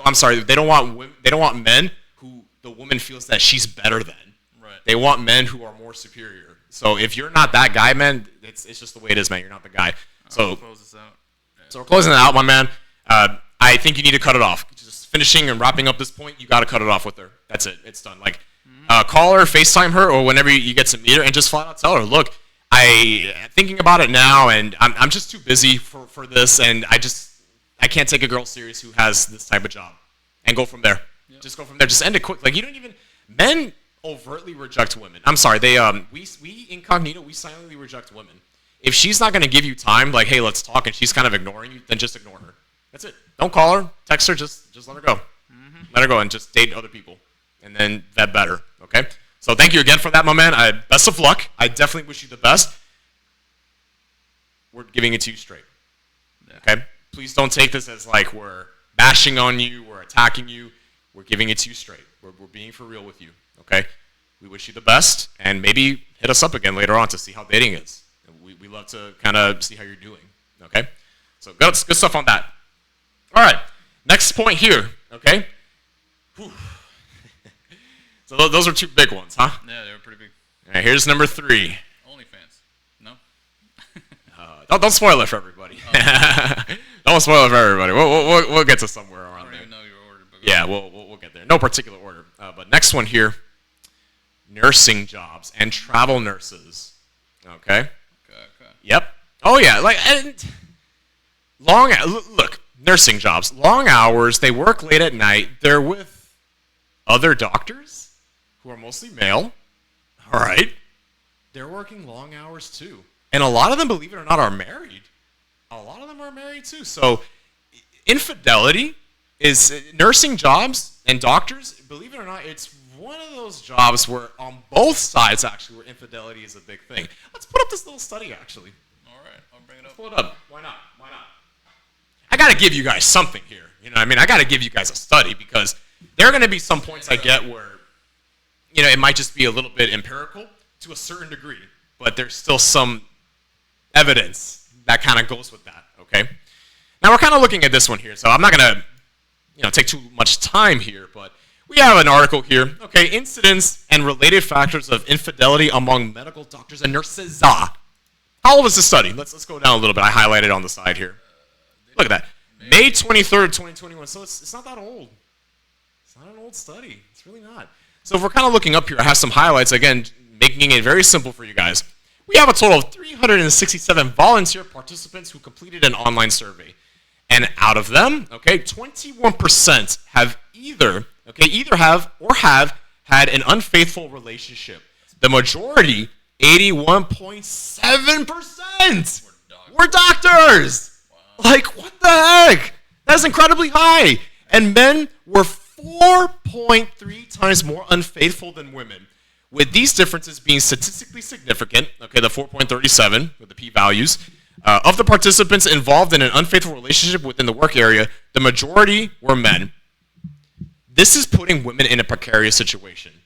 I'm sorry, they don't want men who the woman feels that she's better than. Right. They want men who are more superior. So if you're not that guy, man, it's just the way it is, man. You're not the guy. So I'll close this out. Yeah. So we're closing it out, my man. I think you need to cut it off. Just finishing and wrapping up this point, you got to cut it off with her. That's it. It's done. Like, call her, FaceTime her, or whenever you get to meet her, and just flat out tell her, look, I'm thinking about it now, and I'm just too busy for this, and I can't take a girl serious who has this type of job. And go from there. Yep. Just go from there. Just end it quick. Like, you don't even... Men overtly reject women. I'm sorry. We incognito, we silently reject women. If she's not going to give you time, like, hey, let's talk, and she's kind of ignoring you, then just ignore her. That's it. Don't call her, text her, just let her go. Let her go and just date other people. And then that better, okay? So thank you again for that, my man. Best of luck. I definitely wish you the best. We're giving it to you straight, okay? Please don't take this as like we're bashing on you, we're attacking you. We're giving it to you straight. We're being for real with you, okay? We wish you the best, and maybe hit us up again later on to see how dating is. We love to kind of see how you're doing, okay? So good stuff on that. All right, next point here, okay? Whew. So those are two big ones, huh? Yeah, they were pretty big. All right, here's number 3. OnlyFans. No? Don't spoil it for everybody. Don't spoil it for everybody. We'll get to somewhere around I don't there. even know your order. But Yeah, we'll get there. No particular order. But next one here, nursing jobs and travel nurses. Okay? Okay. Yep. Oh yeah, look, nursing jobs, long hours, they work late at night, they're with other doctors who are mostly male. All right? They're working long hours too. And a lot of them, believe it or not, are married. A lot of them are married too. So infidelity is nursing jobs and doctors, believe it or not, it's one of those jobs where on both sides actually where infidelity is a big thing. Let's put up this little study actually. All right, I'll bring it up. Pull it up. Why not? I got to give you guys something here. You know what I mean? I got to give you guys a study because there are going to be some points I get where, you know, it might just be a little bit empirical to a certain degree, but there's still some evidence that kind of goes with that, okay? Now we're kind of looking at this one here, so I'm not going to, you know, take too much time here, but we have an article here, okay, incidents and related factors of infidelity among medical doctors and nurses. How old is this study? Let's go down a little bit. I highlighted on the side here. Look at that. May 23rd, 2021. So it's not that old. It's not an old study. It's really not. So if we're kind of looking up here, I have some highlights, again, making it very simple for you guys. We have a total of 367 volunteer participants who completed an online survey. And out of them, okay, 21% have either have or have had an unfaithful relationship. The majority, 81.7%, were doctors. Wow. Like, what the heck? That's incredibly high. And men were 4.3 times more unfaithful than women, with these differences being statistically significant. Okay, the 4.37 with the p-values. Of the participants involved in an unfaithful relationship within the work area, the majority were men. This is putting women in a precarious situation.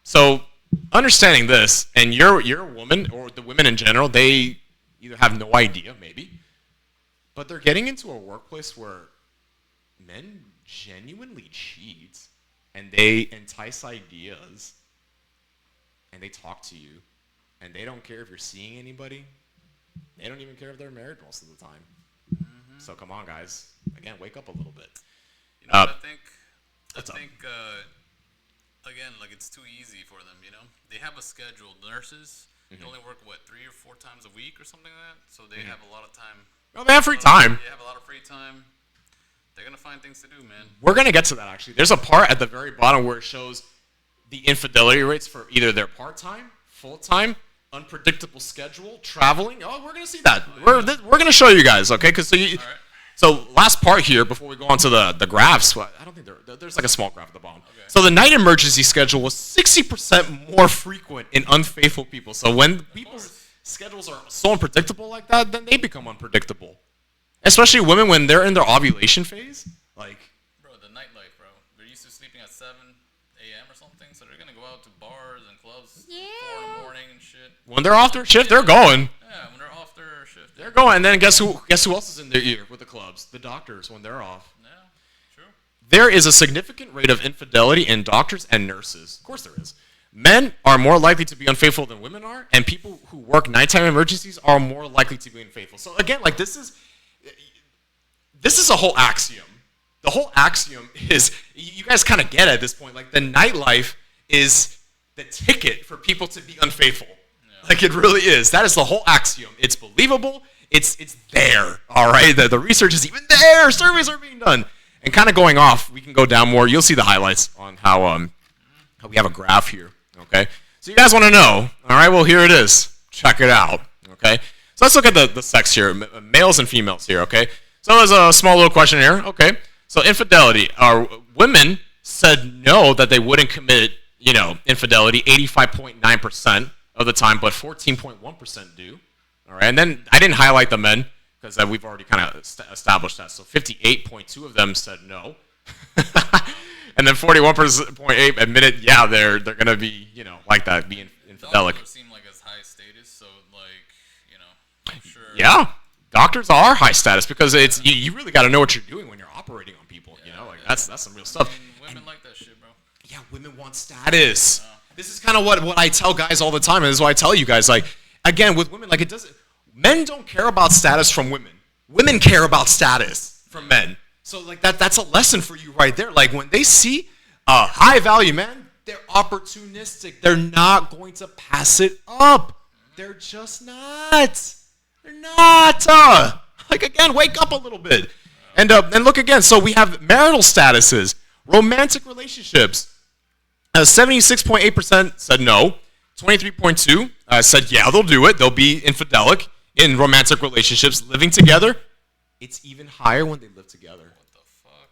So, understanding this, and you're a woman, or the women in general, they either have no idea, maybe, but they're getting into a workplace where men genuinely cheat, and they entice ideas, and they talk to you, and they don't care if you're seeing anybody. They don't even care if they're married most of the time. Mm-hmm. So come on, guys. Again, wake up a little bit. You know what I think? Again, like it's too easy for them, you know? They have a schedule. Nurses, they only work, 3 or 4 times a week or something like that? So they have a lot of time. Well, they have free time. They have a lot of free time. They're going to find things to do, man. We're going to get to that, actually. There's a part at the very bottom where it shows the infidelity rates for either their part-time, full-time, unpredictable schedule, traveling. Oh, we're going to see that. We're going to show you guys, okay? So last part here, before we go on to the graphs, I don't think there's like a small graph at the bottom. Okay. So the night emergency schedule was 60% more frequent in unfaithful people. So when people's schedules are so unpredictable like that, then they become unpredictable. Especially women when they're in their ovulation phase. Like, bro, the nightlife, bro. They're used to sleeping at 7 a.m. or something, so they're going to go 4 in the morning and shit. When they're off their shift, they're going. Yeah, when they're off their shift. They're going. And then guess who else is in their ear with the clubs? The doctors when they're off. Yeah, true. There is a significant rate of infidelity in doctors and nurses. Of course there is. Men are more likely to be unfaithful than women are, and people who work nighttime emergencies are more likely to be unfaithful. So again, like this is a whole axiom. The whole axiom is, you guys kind of get it at this point, like the nightlife is the ticket for people to be unfaithful. Yeah. Like it really is. That is the whole axiom. It's believable. It's there. All right. The research is even there. Surveys are being done. And kind of going off, we can go down more. You'll see the highlights on how we have a graph here. Okay. So you guys want to know? All right. Well, here it is. Check it out. Okay. So let's look at the sex here, males and females here. Okay. So there's a small little questionnaire. Okay. So infidelity. Women said no, that they wouldn't commit, infidelity 85.9% of the time, but 14.1% do. All right. And then I didn't highlight the men because we've already kind of established that. So 58.2 of them said no. And then 41.8 admitted, yeah, they're going to be, like that, be infidelic. Doctors seem like as high status, so I'm sure. Yeah. Doctors are high status because it's you really got to know what you're doing when you're operating on people. That's some real stuff. Women like that shit, bro. Yeah, women want status. This is kind of what I tell guys all the time, and this is what I tell you guys. Like, again, with women, like men don't care about status from women. Women care about status from men. So like that's a lesson for you right there. Like when they see a high value man, they're opportunistic. They're not going to pass it up. They're just not. They're not. Like again, wake up a little bit. And look again. So we have marital statuses, romantic relationships. 76.8% said no. 23.2 said yeah, they'll do it. They'll be infidelic in romantic relationships, living together. It's even higher when they live together. What the fuck?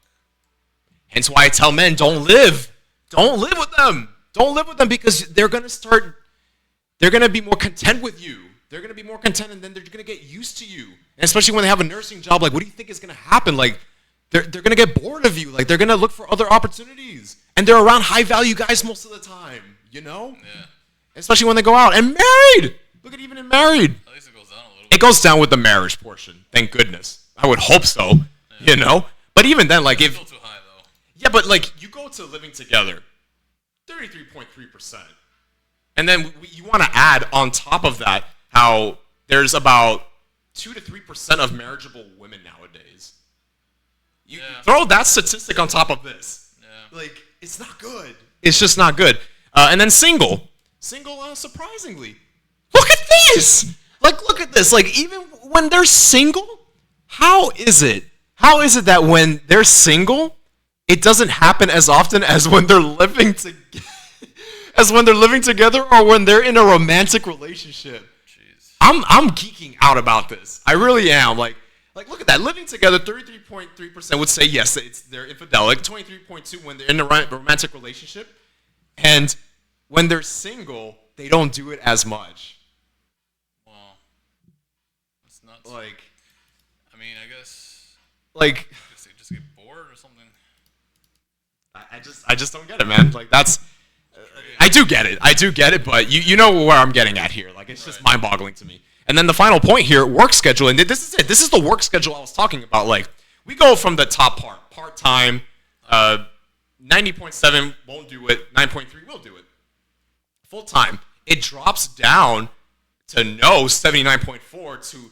Hence why I tell men, don't live. Don't live with them. Don't live with them because they're going to be more content with you. They're going to be more content, and then they're going to get used to you. And especially when they have a nursing job, like, what do you think is going to happen? Like, they're going to get bored of you. Like, they're going to look for other opportunities. And they're around high-value guys most of the time, Yeah. Especially when they go out. And married. Look at even in married. At least it goes down a little bit. It goes down with the marriage portion. Thank goodness. I would hope so, But even then, like, it's still too high, though. Yeah, but, like, you go to living together, 33.3%. And then you want to add on top of that how there's about 2 to 3% of marriageable women nowadays. You throw that statistic on top of this. Yeah. Like, it's not good. It's just not good. And then single. Single, surprisingly. Look at this! Like, look at this. Like, even when they're single, how is it that when they're single, it doesn't happen as often as when they're living together? As when they're living together or when they're in a romantic relationship. Jeez. I'm geeking out about this. I really am. Like look at that. Living together, 33.3% would say yes, they're infidelic. 23.2% when they're in a romantic relationship. And when they're single, they don't do it as much. Wow. That's nuts. Like, I mean, I guess. Like, just get bored or something. I just don't get it, man. Like that's. I do get it, but you know where I'm getting at here. Like, it's just mind-boggling to me. And then the final point here, work schedule. And this is it. This is the work schedule I was talking about. Like, we go from the top part-time, 90.7 won't do it, 9.3 will do it. Full-time, it drops down to no, 79.4 to,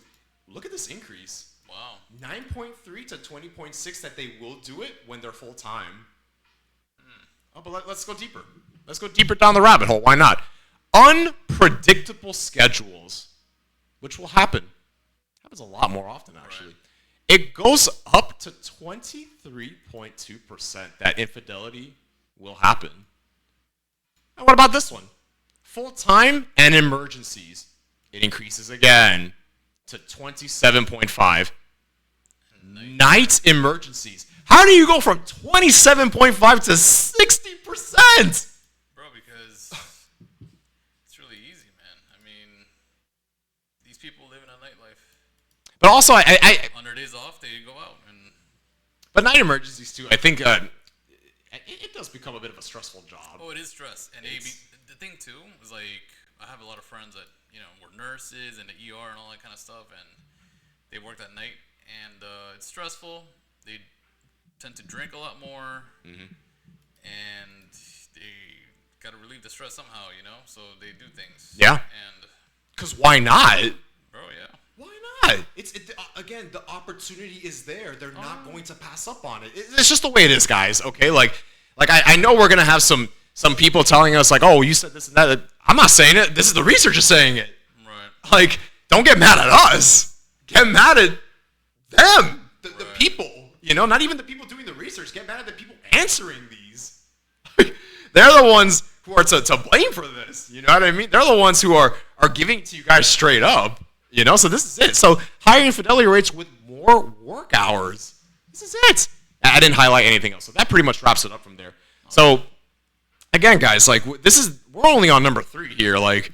look at this increase. Wow. 9.3 to 20.6 that they will do it when they're full-time. Oh, but let's go deeper. Let's go deeper down the rabbit hole. Why not? Unpredictable schedules, which will happen. Happens a lot more often, actually. Right. It goes up to 23.2% that infidelity will happen. And what about this one? Full-time and emergencies. It increases again to 27.5%. Night emergencies. How do you go from 27.5 to 60%? Bro, because it's really easy, man. I mean, these people live in a nightlife. But also, I on their days off, they go out and. But night emergencies too. I think it does become a bit of a stressful job. Oh, it is stress. And the thing, too, is like, I have a lot of friends that, were nurses and the ER and all that kind of stuff, and they worked at night, and it's stressful. They tend to drink a lot more, and they got to relieve the stress somehow, so they do things. Yeah. And because why not? Bro, yeah. Why not? Again, the opportunity is there. They're not going to pass up on it. It's just the way it is, guys. Okay, like I know we're gonna have some people telling us like, oh, you said this and that. I'm not saying it. This is the researcher saying it. Right. Like, don't get mad at us. Get mad at them, the people. Not even the people doing the research. Get mad at the people answering these. They're the ones who are to blame for this. You know what I mean? They're the ones who are giving it to you guys straight up. So this is it. So higher infidelity rates with more work hours. This is it. I didn't highlight anything else. So that pretty much wraps it up from there. So again, guys, like we're only on number 3 here. Like,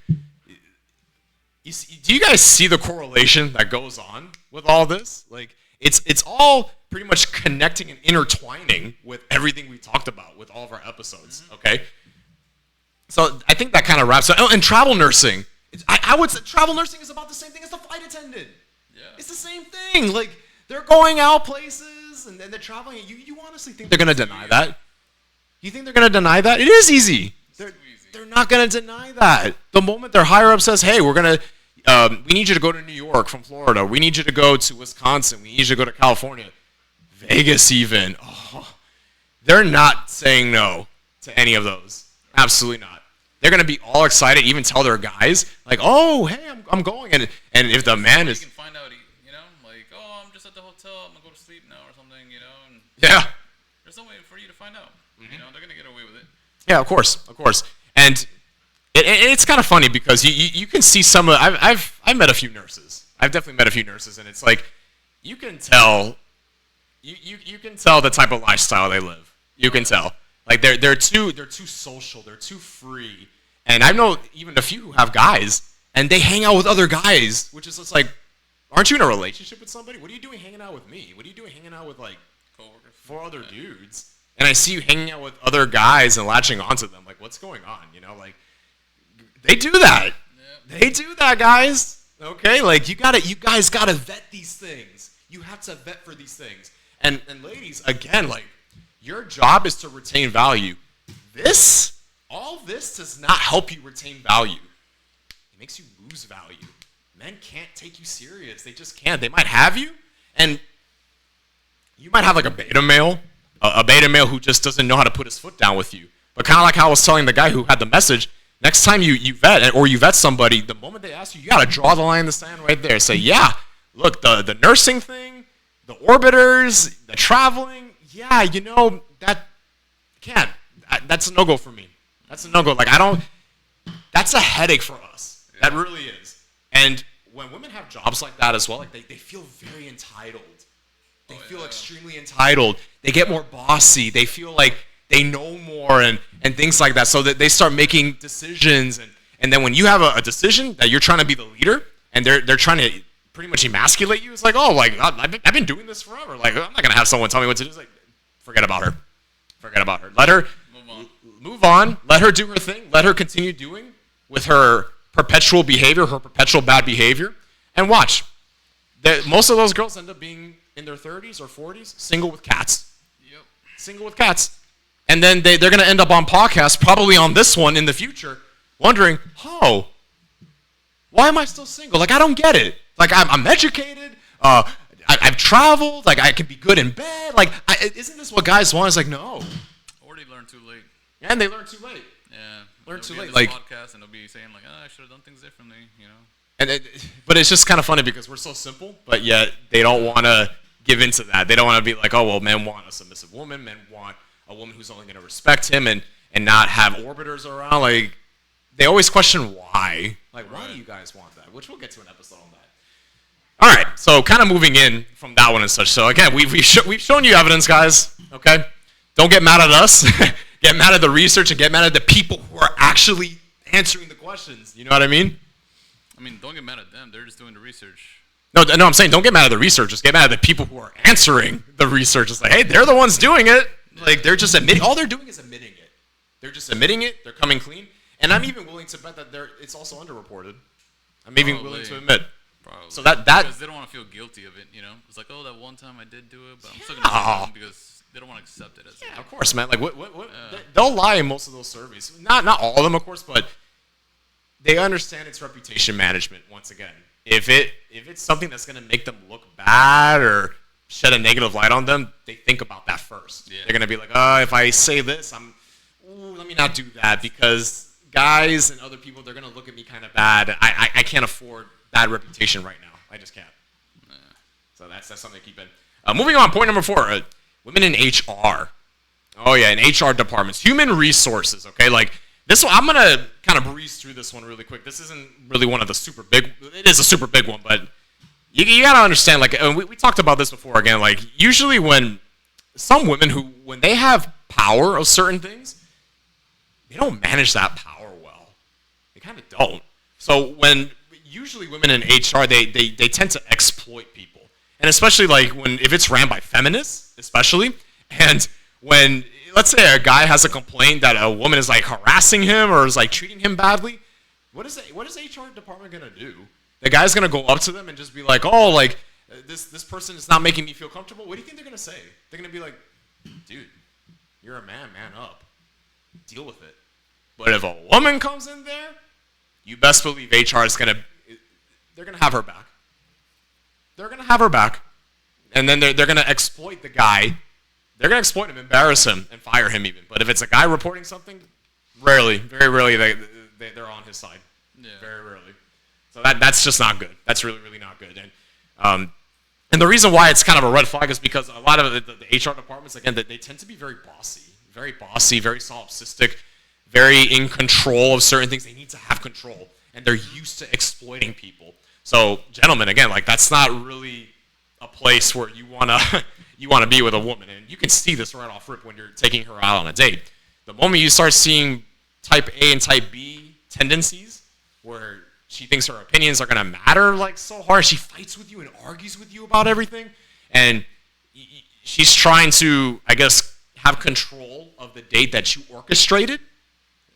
do you guys see the correlation that goes on with all this? Like, it's all pretty much connecting and intertwining with everything we talked about with all of our episodes. Okay. So I think that kind of wraps up. Oh, and travel nursing. I would say travel nursing is about the same thing as the flight attendant. Yeah. It's the same thing. Like, they're going out places and they're traveling. You honestly think they're going to deny that? You think they're going to deny that? It is easy. They're not going to deny that. The moment their higher up says, hey, we need you to go to New York from Florida. We need you to go to Wisconsin. We need you to go to California. Vegas even. Oh, they're not saying no to any of those. Absolutely not. They're going to be all excited, even tell their guys, like, oh, hey, I'm going. And if the man is... You can find out, like, oh, I'm just at the hotel. I'm going to go to sleep now or something, And yeah. There's no way for you to find out. They're going to get away with it. Yeah, of course. And it's kind of funny because you can see some of... I've met a few nurses. I've definitely met a few nurses, and it's like, you can tell... You can tell the type of lifestyle they live. You can tell. Like, they're too social, they're too free. And I know even a few who have guys, and they hang out with other guys, which is just like, aren't you in a relationship with somebody? What are you doing hanging out with me? What are you doing hanging out with, like, coworkers, 4 other dudes? And I see you hanging out with other guys and latching onto them. Like, what's going on? Like, they do that. Yeah. They do that, guys. Okay? Like, you guys gotta vet these things. You have to vet for these things. And ladies, again, like, your job is to retain value. All this does not help you retain value. It makes you lose value. Men can't take you serious. They just can't. They might have you, and you might have like a beta male who just doesn't know how to put his foot down with you. But kind of like how I was telling the guy who had the message, next time you vet somebody, the moment they ask you, you got to draw the line in the sand right there. Say, yeah, look, the nursing thing, the orbiters, the traveling, yeah, that can't. That's a no-go for me. That's a no-go. Like, that's a headache for us. Yeah. That really is. And when women have jobs like that as well, like, they feel very entitled. They feel extremely entitled. They get more bossy. They feel like they know more and things like that. So that they start making decisions. And then when you have a decision that you're trying to be the leader and they're trying to pretty much emasculate you, it's like, oh, like, I've been doing this forever. Like, I'm not going to have someone tell me what to do. It's like, forget about her. Let her move on. Let her do her thing. Let her continue doing with her perpetual behavior, her perpetual bad behavior. And watch. Most of those girls end up being in their 30s or 40s, single with cats. Yep. Single with cats. And then they're going to end up on podcasts, probably on this one in the future, wondering, oh, why am I still single? Like, I don't get it. Like, I'm educated. I've traveled. Like, I can be good in bed. Like, isn't this what guys want? It's like, no. Or they learn too late. And they learn too late. Yeah. Learn too late. Like, podcast and they'll be saying like, I should have done things differently, But it's just kind of funny because we're so simple, but yet they don't want to give into that. They don't want to be like, oh, well, men want a submissive woman. Men want a woman who's only going to respect him and not have orbiters around. Like, they always question why. Like, why do you guys want that? Which we'll get to an episode on that. All right, so kind of moving in from that one and such. So again, we've shown you evidence, guys. Okay, don't get mad at us. Get mad at the research and get mad at the people who are actually answering the questions. You know what I mean? Don't get mad at them. They're just doing the research. No, I'm saying don't get mad at the researchers. Get mad at the people who are answering the research. It's like, hey, they're the ones doing it. Like they're just admitting. All they're doing is admitting it. They're just admitting it. They're coming clean. And I'm even willing to bet that it's also underreported. I'm even willing to admit. Probably. So that because they don't want to feel guilty of it, you know. It's like, oh, that one time I did do it, but I'm still gonna do it because they don't want to accept it as. Yeah, of course, man. Like what? They'll lie in most of those surveys. Not all of them, of course, but they understand it's reputation management. Once again, if it's something that's gonna make them look bad or shed a negative light on them, they think about that first. Yeah. They're gonna be like, if I say this, let me not do that because guys and other people, they're gonna look at me kind of bad. I can't afford bad reputation right now. I just can't. Yeah. So that's something to keep in. Moving on, point number 4. Women in HR. Oh yeah, in HR departments, human resources. Okay, like this one, I'm gonna kind of breeze through this one really quick. This isn't really one of the super big. It is a super big one, but you gotta understand. Like we talked about this before. Again, like usually when some women when they have power of certain things, they don't manage that power well. They kind of don't. So usually women in HR, they tend to exploit people. And especially like if it's ran by feminists, especially, and when, let's say a guy has a complaint that a woman is like harassing him or is like treating him badly, what is HR department gonna do? The guy's gonna go up to them and just be like, oh, like, this person is not making me feel comfortable. What do you think they're gonna say? They're gonna be like, dude, you're a man up. Deal with it. But if a woman comes in there, you best believe HR is they're going to have her back. They're going to have her back. And then they're going to exploit the guy. They're going to exploit him, embarrass him, and fire him even. But if it's a guy reporting something, very rarely they're on his side. Yeah. Very rarely. So that's just not good. That's really, really not good. And the reason why it's kind of a red flag is because a lot of the HR departments, again, they tend to be very bossy, very solipsistic, very in control of certain things. They need to have control. And they're used to exploiting people. So, gentlemen, again, like that's not really a place where you wanna be with a woman, and you can see this right off rip when you're taking her out on a date. The moment you start seeing type A and type B tendencies, where she thinks her opinions are gonna matter like so hard, she fights with you and argues with you about everything, and she's trying to, I guess, have control of the date that you orchestrated.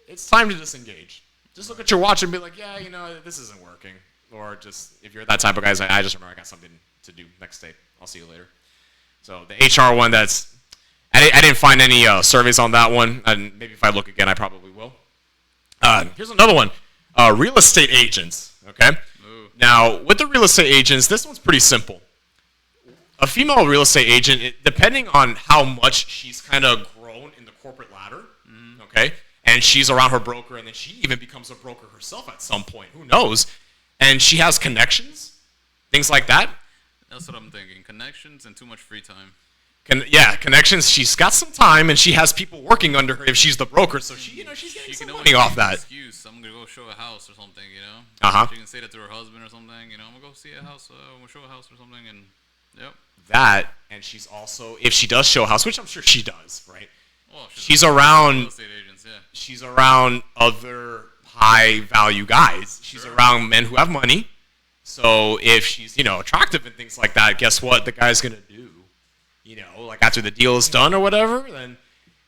It's time to disengage. Just look at your watch and be like, yeah, this isn't working. Or just, if you're that type of guy, I just remember I got something to do next day. I'll see you later. So the HR one, I didn't find any surveys on that one. And maybe if I look again, I probably will. Here's another one. Real estate agents, okay? Ooh. Now, with the real estate agents, this one's pretty simple. A female real estate agent, depending on how much she's kind of grown in the corporate ladder, okay? And she's around her broker, and then she even becomes a broker herself at some point. Who knows? And she has connections, things like that. That's what I'm thinking. Connections and too much free time. Connections. She's got some time, and she has people working under her if she's the broker. So she's getting some money off that. Excuse. I'm gonna go show a house or something. She can say that to her husband or something. I'm gonna go see a house. I'm gonna show a house or something, and yep. That, and she's also, if she does show a house, which I'm sure she does, right? Well, she's around real estate agents, yeah. She's around other high value guys. She's around men who have money. So if she's, attractive and things like that, guess what the guy's gonna do? Like after the deal is done or whatever, then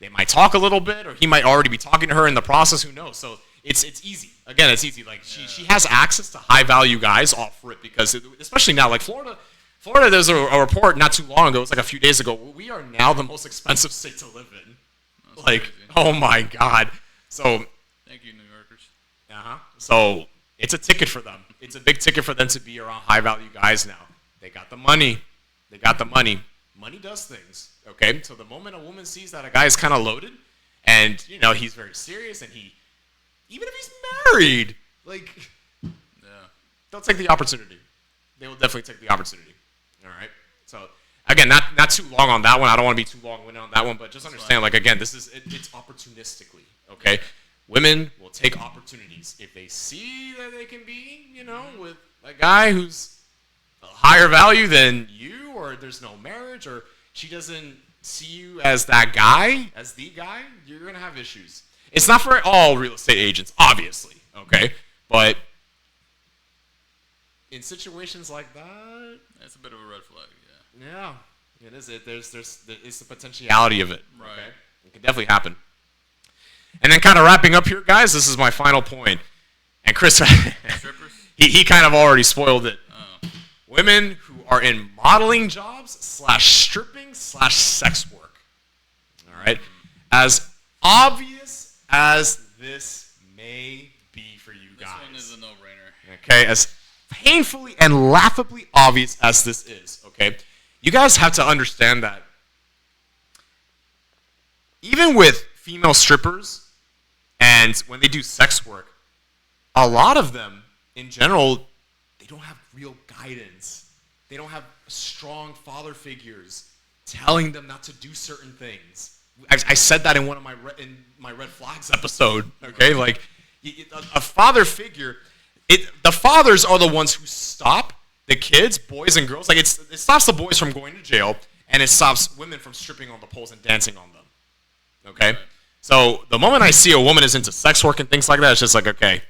they might talk a little bit, or he might already be talking to her in the process. Who knows? So it's easy. Again, it's easy. Like she has access to high value guys off rip because especially now, like Florida, there's a report not too long ago. It was like a few days ago. We are now the most expensive state to live in. That's like, crazy. Oh my God. So thank you, New Yorkers. So it's a ticket for them. It's a big ticket for them to be around high value guys now. They got the money. Money does things. Okay. So the moment a woman sees that a guy is kind of loaded, and he's very serious, and even if he's married, they'll take the opportunity. They will definitely take the opportunity. All right. So again, not too long on that one. I don't want to be too long-winded on that one, but just understand, again, it's opportunistically. Okay. Women will take opportunities if they see that they can be, with a guy who's a higher value than you, or there's no marriage, or she doesn't see you as that guy, as the guy. You're gonna have issues. It's not for all real estate agents, obviously. Okay, but in situations like that, it's a bit of a red flag. Yeah. It is. There's the potentiality of it. Right. Okay? It can definitely happen. And then kind of wrapping up here, guys, this is my final point. And Chris, Strippers? he kind of already spoiled it. Oh. Women who are in modeling jobs / stripping / sex work. All right? As obvious as this may be for you guys. This one is a no-brainer. Okay? As painfully and laughably obvious as this is. Okay? You guys have to understand that even with female strippers and when they do sex work, a lot of them, in general, they don't have real guidance. They don't have strong father figures telling them not to do certain things. I said that in one of my red flags episode. Okay, like a father figure. The fathers are the ones who stop the kids, boys and girls. Like it stops the boys from going to jail, and it stops women from stripping on the poles and dancing on them. Okay, so the moment I see a woman is into sex work and things like that, it's just like, okay,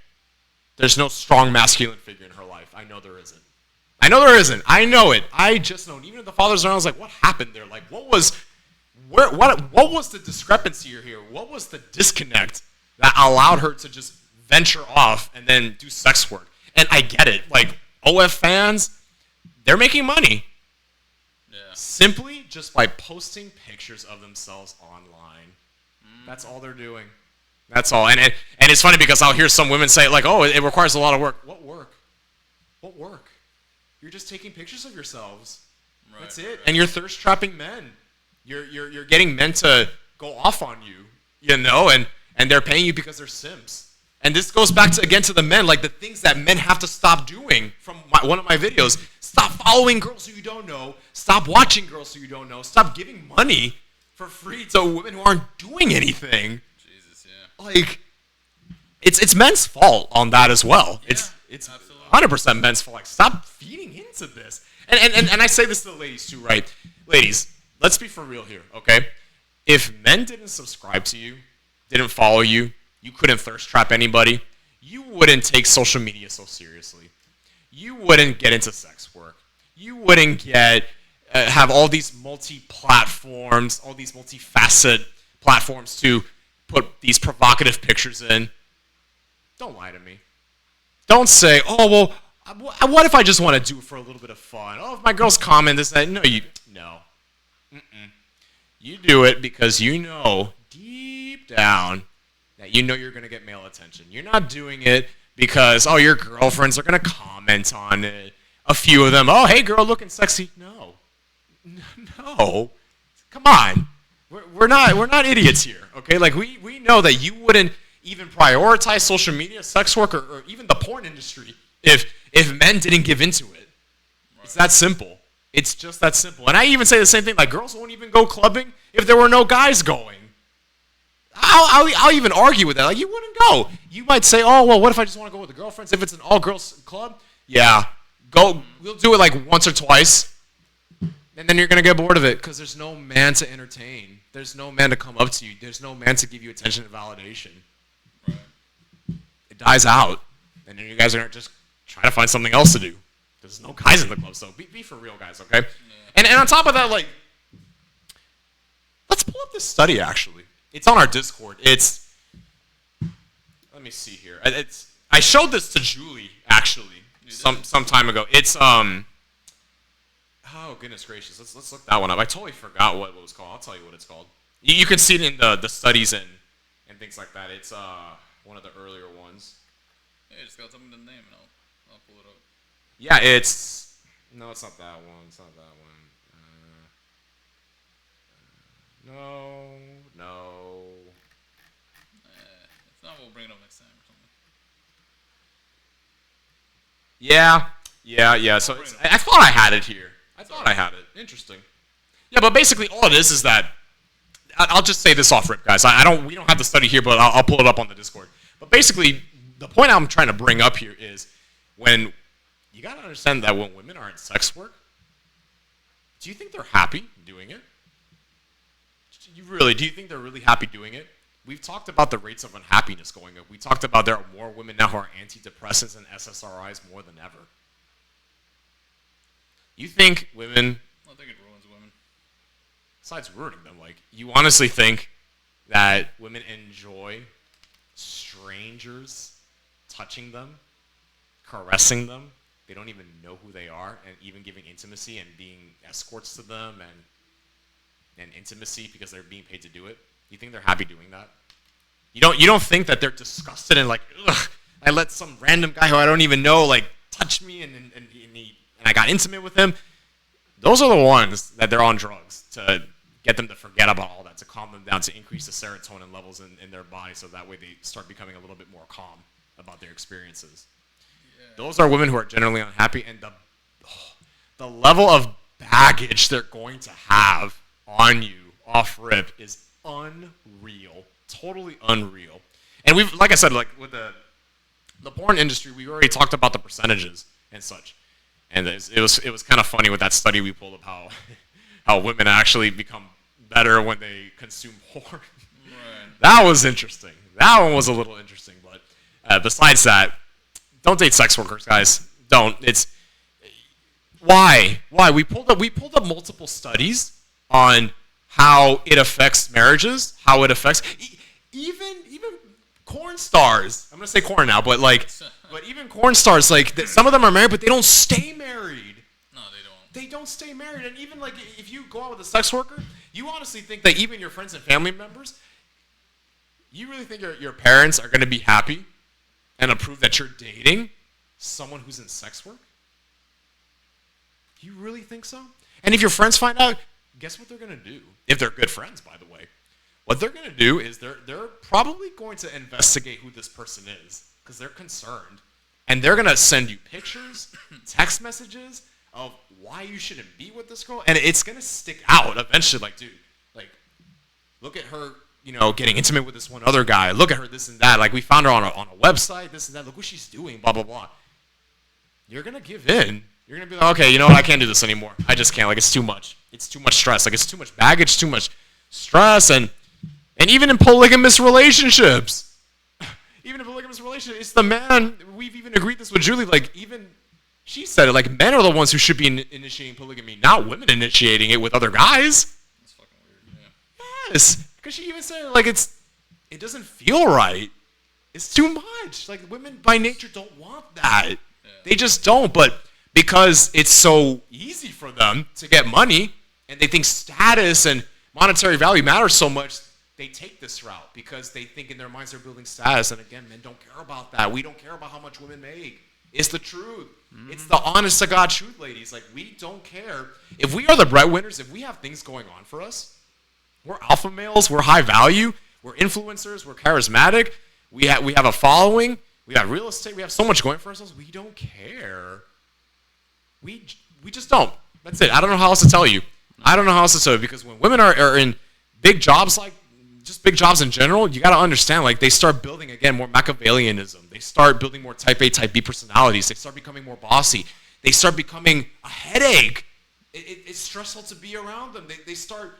there's no strong masculine figure in her life. I know there isn't. I know there isn't. I know it. I just know. Even if the father's around, I was like, what happened there? Like, what was the discrepancy here? What was the disconnect that allowed her to just venture off and then do sex work? And I get it. Like, OF fans, they're making money. Yeah. Simply just by posting pictures of themselves online. That's all they're doing. That's all. And it's funny because I'll hear some women say, like, oh, it requires a lot of work. What work? What work? You're just taking pictures of yourselves. Right, that's it. Right. And you're thirst trapping men. You're getting men to go off on you, you know, and they're paying you because they're simps. And this goes back to the men, like the things that men have to stop doing from one of my videos. Stop following girls who you don't know. Stop watching girls who you don't know. Stop giving money for free to women who aren't doing anything. Jesus, yeah. Like, it's men's fault on that as well. Yeah, it's absolutely. 100% men's fault. Like, stop feeding into this. And I say this to the ladies too, right? Ladies, let's be for real here, okay? If men didn't subscribe to you, didn't follow you, you couldn't thirst trap anybody, you wouldn't take social media so seriously. You wouldn't get into sex work. You wouldn't have all these multi-platforms, all these multi-facet platforms to put these provocative pictures in. Don't lie to me. Don't say, oh, well, what if I just want to do it for a little bit of fun? Oh, if my girls comment this, that. No. Mm-mm. You do it because you know deep down that you know you're going to get male attention. You're not doing it because, oh, your girlfriends are going to comment on it. A few of them, oh, hey, girl, looking sexy. No. Come on. We're not idiots here, okay? Like, we know that you wouldn't even prioritize social media, sex work, or even the porn industry if men didn't give into it. Right. It's that simple. It's just that simple. And I even say the same thing, like, girls won't even go clubbing if there were no guys going. I'll even argue with that. Like, you wouldn't go. You might say, oh, well, what if I just want to go with the girlfriends? If it's an all-girls club, yeah, go. We'll do it like once or twice. And then you're going to get bored of it because there's no man to entertain. There's no man to come up to you. There's no man to give you attention and validation. Right. It dies out. And then you guys are just trying to find something else to do. There's no guys in the club, so be for real, guys, okay? Yeah. And on top of that, like, let's pull up this study, actually. It's on our Discord. Let me see here. I showed this to Julie, actually, some time ago. It's, oh, goodness gracious. Let's look that one up. I totally forgot what it was called. I'll tell you what it's called. You can see it in the studies and things like that. It's one of the earlier ones. Yeah, just gotta tell me the name and I'll pull it up. Yeah, no, it's not that one. It's not that one. No. If not, we'll bring it up next time or something. Yeah. So I thought I had it here. I had it. Interesting. Yeah, but basically all it is that I'll just say this off rip, guys. We don't have the study here, but I'll pull it up on the Discord. But basically, the point I'm trying to bring up here is when you gotta understand that when women are in sex work, do you think they're happy doing it? Do you think they're really happy doing it? We've talked about the rates of unhappiness going up. We talked about there are more women now who are antidepressants and SSRIs more than ever. You think women... I think it ruins women. besides ruining them, like, you honestly think that women enjoy strangers touching them, caressing them? They don't even know who they are, and even giving intimacy and being escorts to them and intimacy because they're being paid to do it. You think they're happy doing that? You don't think that they're disgusted and like, ugh, I let some random guy who I don't even know like touch me and I got intimate with him? Those are the ones that they're on drugs to get them to forget about all that, to calm them down, to increase the serotonin levels in their body so that way they start becoming a little bit more calm about their experiences. Yeah. Those are women who are generally unhappy, and the level of baggage they're going to have on you off rip is unreal, totally unreal. And we've, like I said, like with the porn industry, we already talked about the percentages and such. And it was kind of funny with that study we pulled of how women actually become better when they consume porn. Right. That was interesting. That one was a little interesting. But besides that, don't date sex workers, guys. Don't. It's why we pulled up multiple studies on how it affects marriages, how it affects even corn stars. I'm gonna say corn now, but even corn stars, like some of them are married, but they don't stay married. No, they don't. They don't stay married, and even like if you go out with a sex worker, you honestly think that even your friends and family members, you really think your parents are gonna be happy and approve that you're dating someone who's in sex work? You really think so? And if your friends find out, guess what they're gonna do? If they're good friends, by the way. What they're going to do is they're probably going to investigate who this person is because they're concerned. And they're going to send you pictures, text messages of why you shouldn't be with this girl. And it's going to stick out eventually. Like, dude, like, look at her, getting intimate with this one other guy. Look at her, this and that. Like, we found her on a website, this and that. Look what she's doing, blah, blah, blah. You're going to give in. You're going to be like, okay, you know what? I can't do this anymore. I just can't. Like, it's too much. It's too much stress. Like, it's too much baggage, too much stress. And even in polygamous relationships, it's the man. We've even agreed this with Julie. Like, even she said it. Like, men are the ones who should be initiating polygamy, not women initiating it with other guys. That's fucking weird. Yeah. Yes, because she even said like it doesn't feel right. It's too much. Like, women by nature don't want that. Yeah. They just don't. But because it's so easy for them to get money, and they think status and monetary value matters so much, they take this route because they think in their minds they're building status. And again, men don't care about that. We don't care about how much women make. It's the truth. Mm-hmm. It's the honest to God truth, ladies. Like, we don't care. If we are the breadwinners, if we have things going on for us, we're alpha males, we're high value, we're influencers, we're charismatic, we have a following, we have real estate, we have so much going for ourselves, we don't care. We just don't. That's it. I don't know how else to tell you. Because when women are in big jobs, like just big jobs in general, you got to understand, like, they start building, again, more Machiavellianism. They start building more type A, type B personalities. They start becoming more bossy. They start becoming a headache. It's stressful to be around them. They start,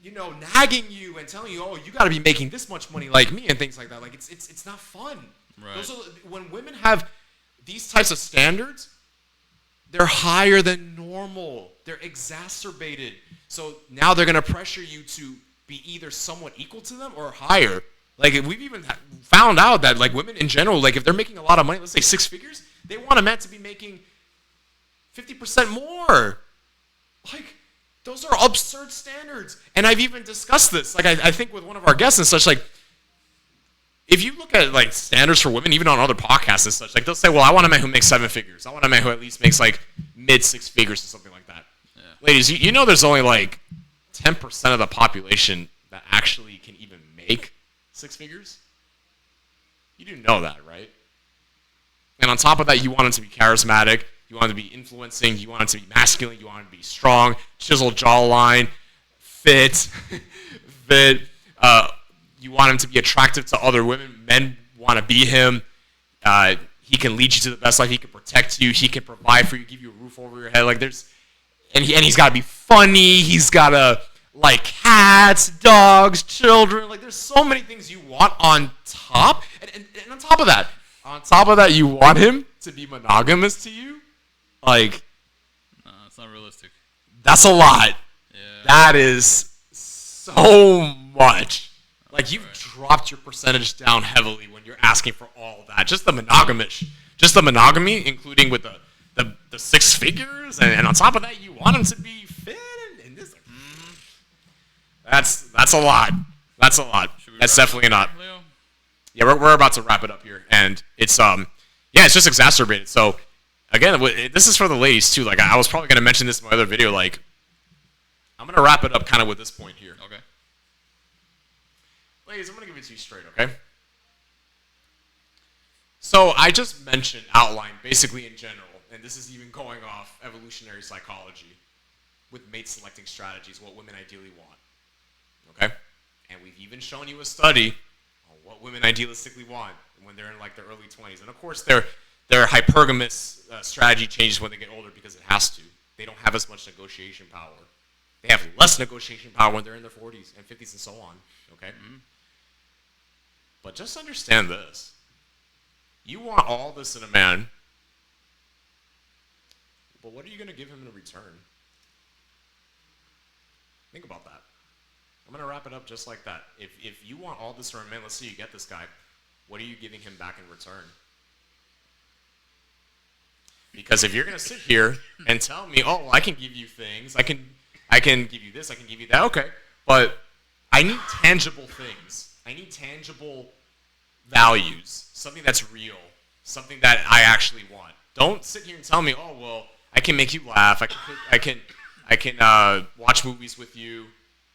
nagging you and telling you, oh, you got to be making this much money like me and things like that. Like, it's not fun. Right. When women have these types of standards, they're higher than normal. They're exacerbated. So now they're going to pressure you to be either somewhat equal to them or higher. Like, we've even found out that, like, women in general, like, if they're making a lot of money, let's say 6 figures, they want a man to be making 50% more. Like, those are absurd standards. And I've even discussed this, like, I think with one of our guests and such, like, if you look at, like, standards for women, even on other podcasts and such, like, they'll say, well, I want a man who makes 7 figures. I want a man who at least makes, like, mid 6 figures or something like that. Yeah. Ladies, you know there's only, like, 10% of the population that actually can even make 6 figures? You do know that, right? And on top of that, you want him to be charismatic, you want him to be influencing, you want him to be masculine, you want him to be strong, chiseled jawline, fit, you want him to be attractive to other women. Men want to be him. He can lead you to the best life. He can protect you. He can provide for you, give you a roof over your head. Like, he's got to be funny. He's got to like cats, dogs, children. Like, there's so many things you want on top. And on top of that, you want him to be monogamous to you. Like, no, it's not realistic. That's a lot. Yeah. That is so much. Like, you've dropped your percentage down heavily when you're asking for all of that. Just the monogamy, including with the six figures, and on top of that, you want them to be fit and this. That's a lot. That's a lot. That's definitely not. Leo? Yeah, we're about to wrap it up here, and it's it's just exacerbated. So again, this is for the ladies too. Like, I was probably gonna mention this in my other video. Like, I'm gonna wrap it up kind of with this point here. Okay. Ladies, I'm gonna give it to you straight, okay? So I just mentioned outline basically in general, and this is even going off evolutionary psychology with mate selecting strategies, what women ideally want. Okay? And we've even shown you a study on what women idealistically want when they're in like their early 20s. And of course, their hypergamous strategy changes when they get older because it has to. They don't have as much negotiation power. They have less negotiation power when they're in their 40s and 50s and so on. Okay? Mm-hmm. But just understand this. You want all this in a man, but what are you going to give him in return? Think about that. I'm going to wrap it up just like that. If you want all this from a man, let's say you get this guy, what are you giving him back in return? Because if you're going to sit here and tell me, oh, well, I can give you things, I can give you this, I can give you that, okay, but I need tangible things. I need tangible values, something that's real, something that I actually want. Don't sit here and tell me, oh, well, I can make you laugh, I can watch movies with you.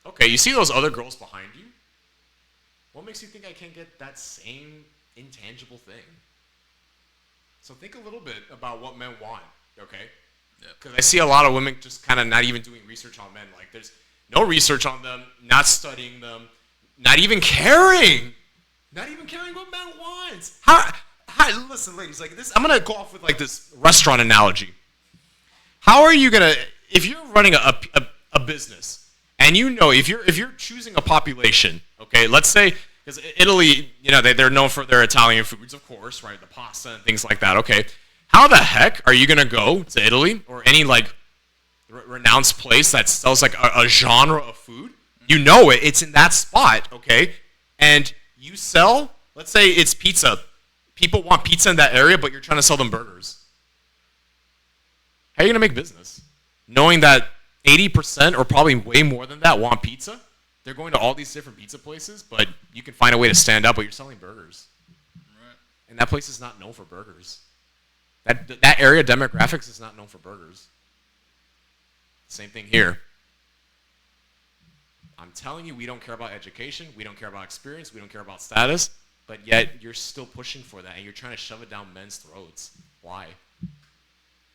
Okay, you see those other girls behind you? What makes you think I can't get that same intangible thing? So think a little bit about what men want, okay? Because I see a lot of women just kind of not even doing research on men. Like, there's no research on them, not studying them, not even caring what men want. Listen, ladies, like this, I'm gonna go off with like this restaurant analogy. How are you gonna, if you're running a business, and you know, if you're choosing a population, okay, let's say, because Italy, you know, they're known for their Italian foods, of course, right, the pasta and things like that, okay. How the heck are you gonna go to Italy or any like renounced place that sells like a genre of food? You know it's in that spot, okay, and you sell, let's say it's pizza. People want pizza in that area, but you're trying to sell them burgers. How are you gonna make business? Knowing that 80% or probably way more than that want pizza. They're going to all these different pizza places, but you can find a way to stand out, but you're selling burgers. Right. And that place is not known for burgers. That area demographics is not known for burgers. Same thing here. I'm telling you, we don't care about education, we don't care about experience, we don't care about status, but yet you're still pushing for that, and you're trying to shove it down men's throats. Why?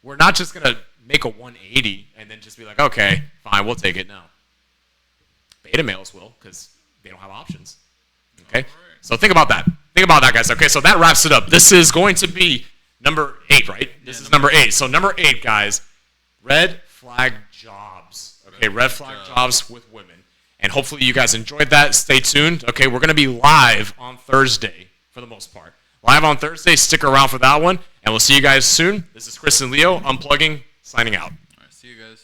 We're not just going to make a 180 and then just be like, okay, fine, we'll take it now. Beta males will, because they don't have options. Okay? Right. So think about that. Think about that, guys. Okay, so that wraps it up. This is going to be number 8, right? This is number 8. So number 8, guys, red flag jobs. Okay, red flag jobs with women. And hopefully you guys enjoyed that. Stay tuned. Okay, we're going to be live on Thursday for the most part. Live on Thursday. Stick around for that one. And we'll see you guys soon. This is Chris and Leo, Unplugging, signing out. All right, see you guys.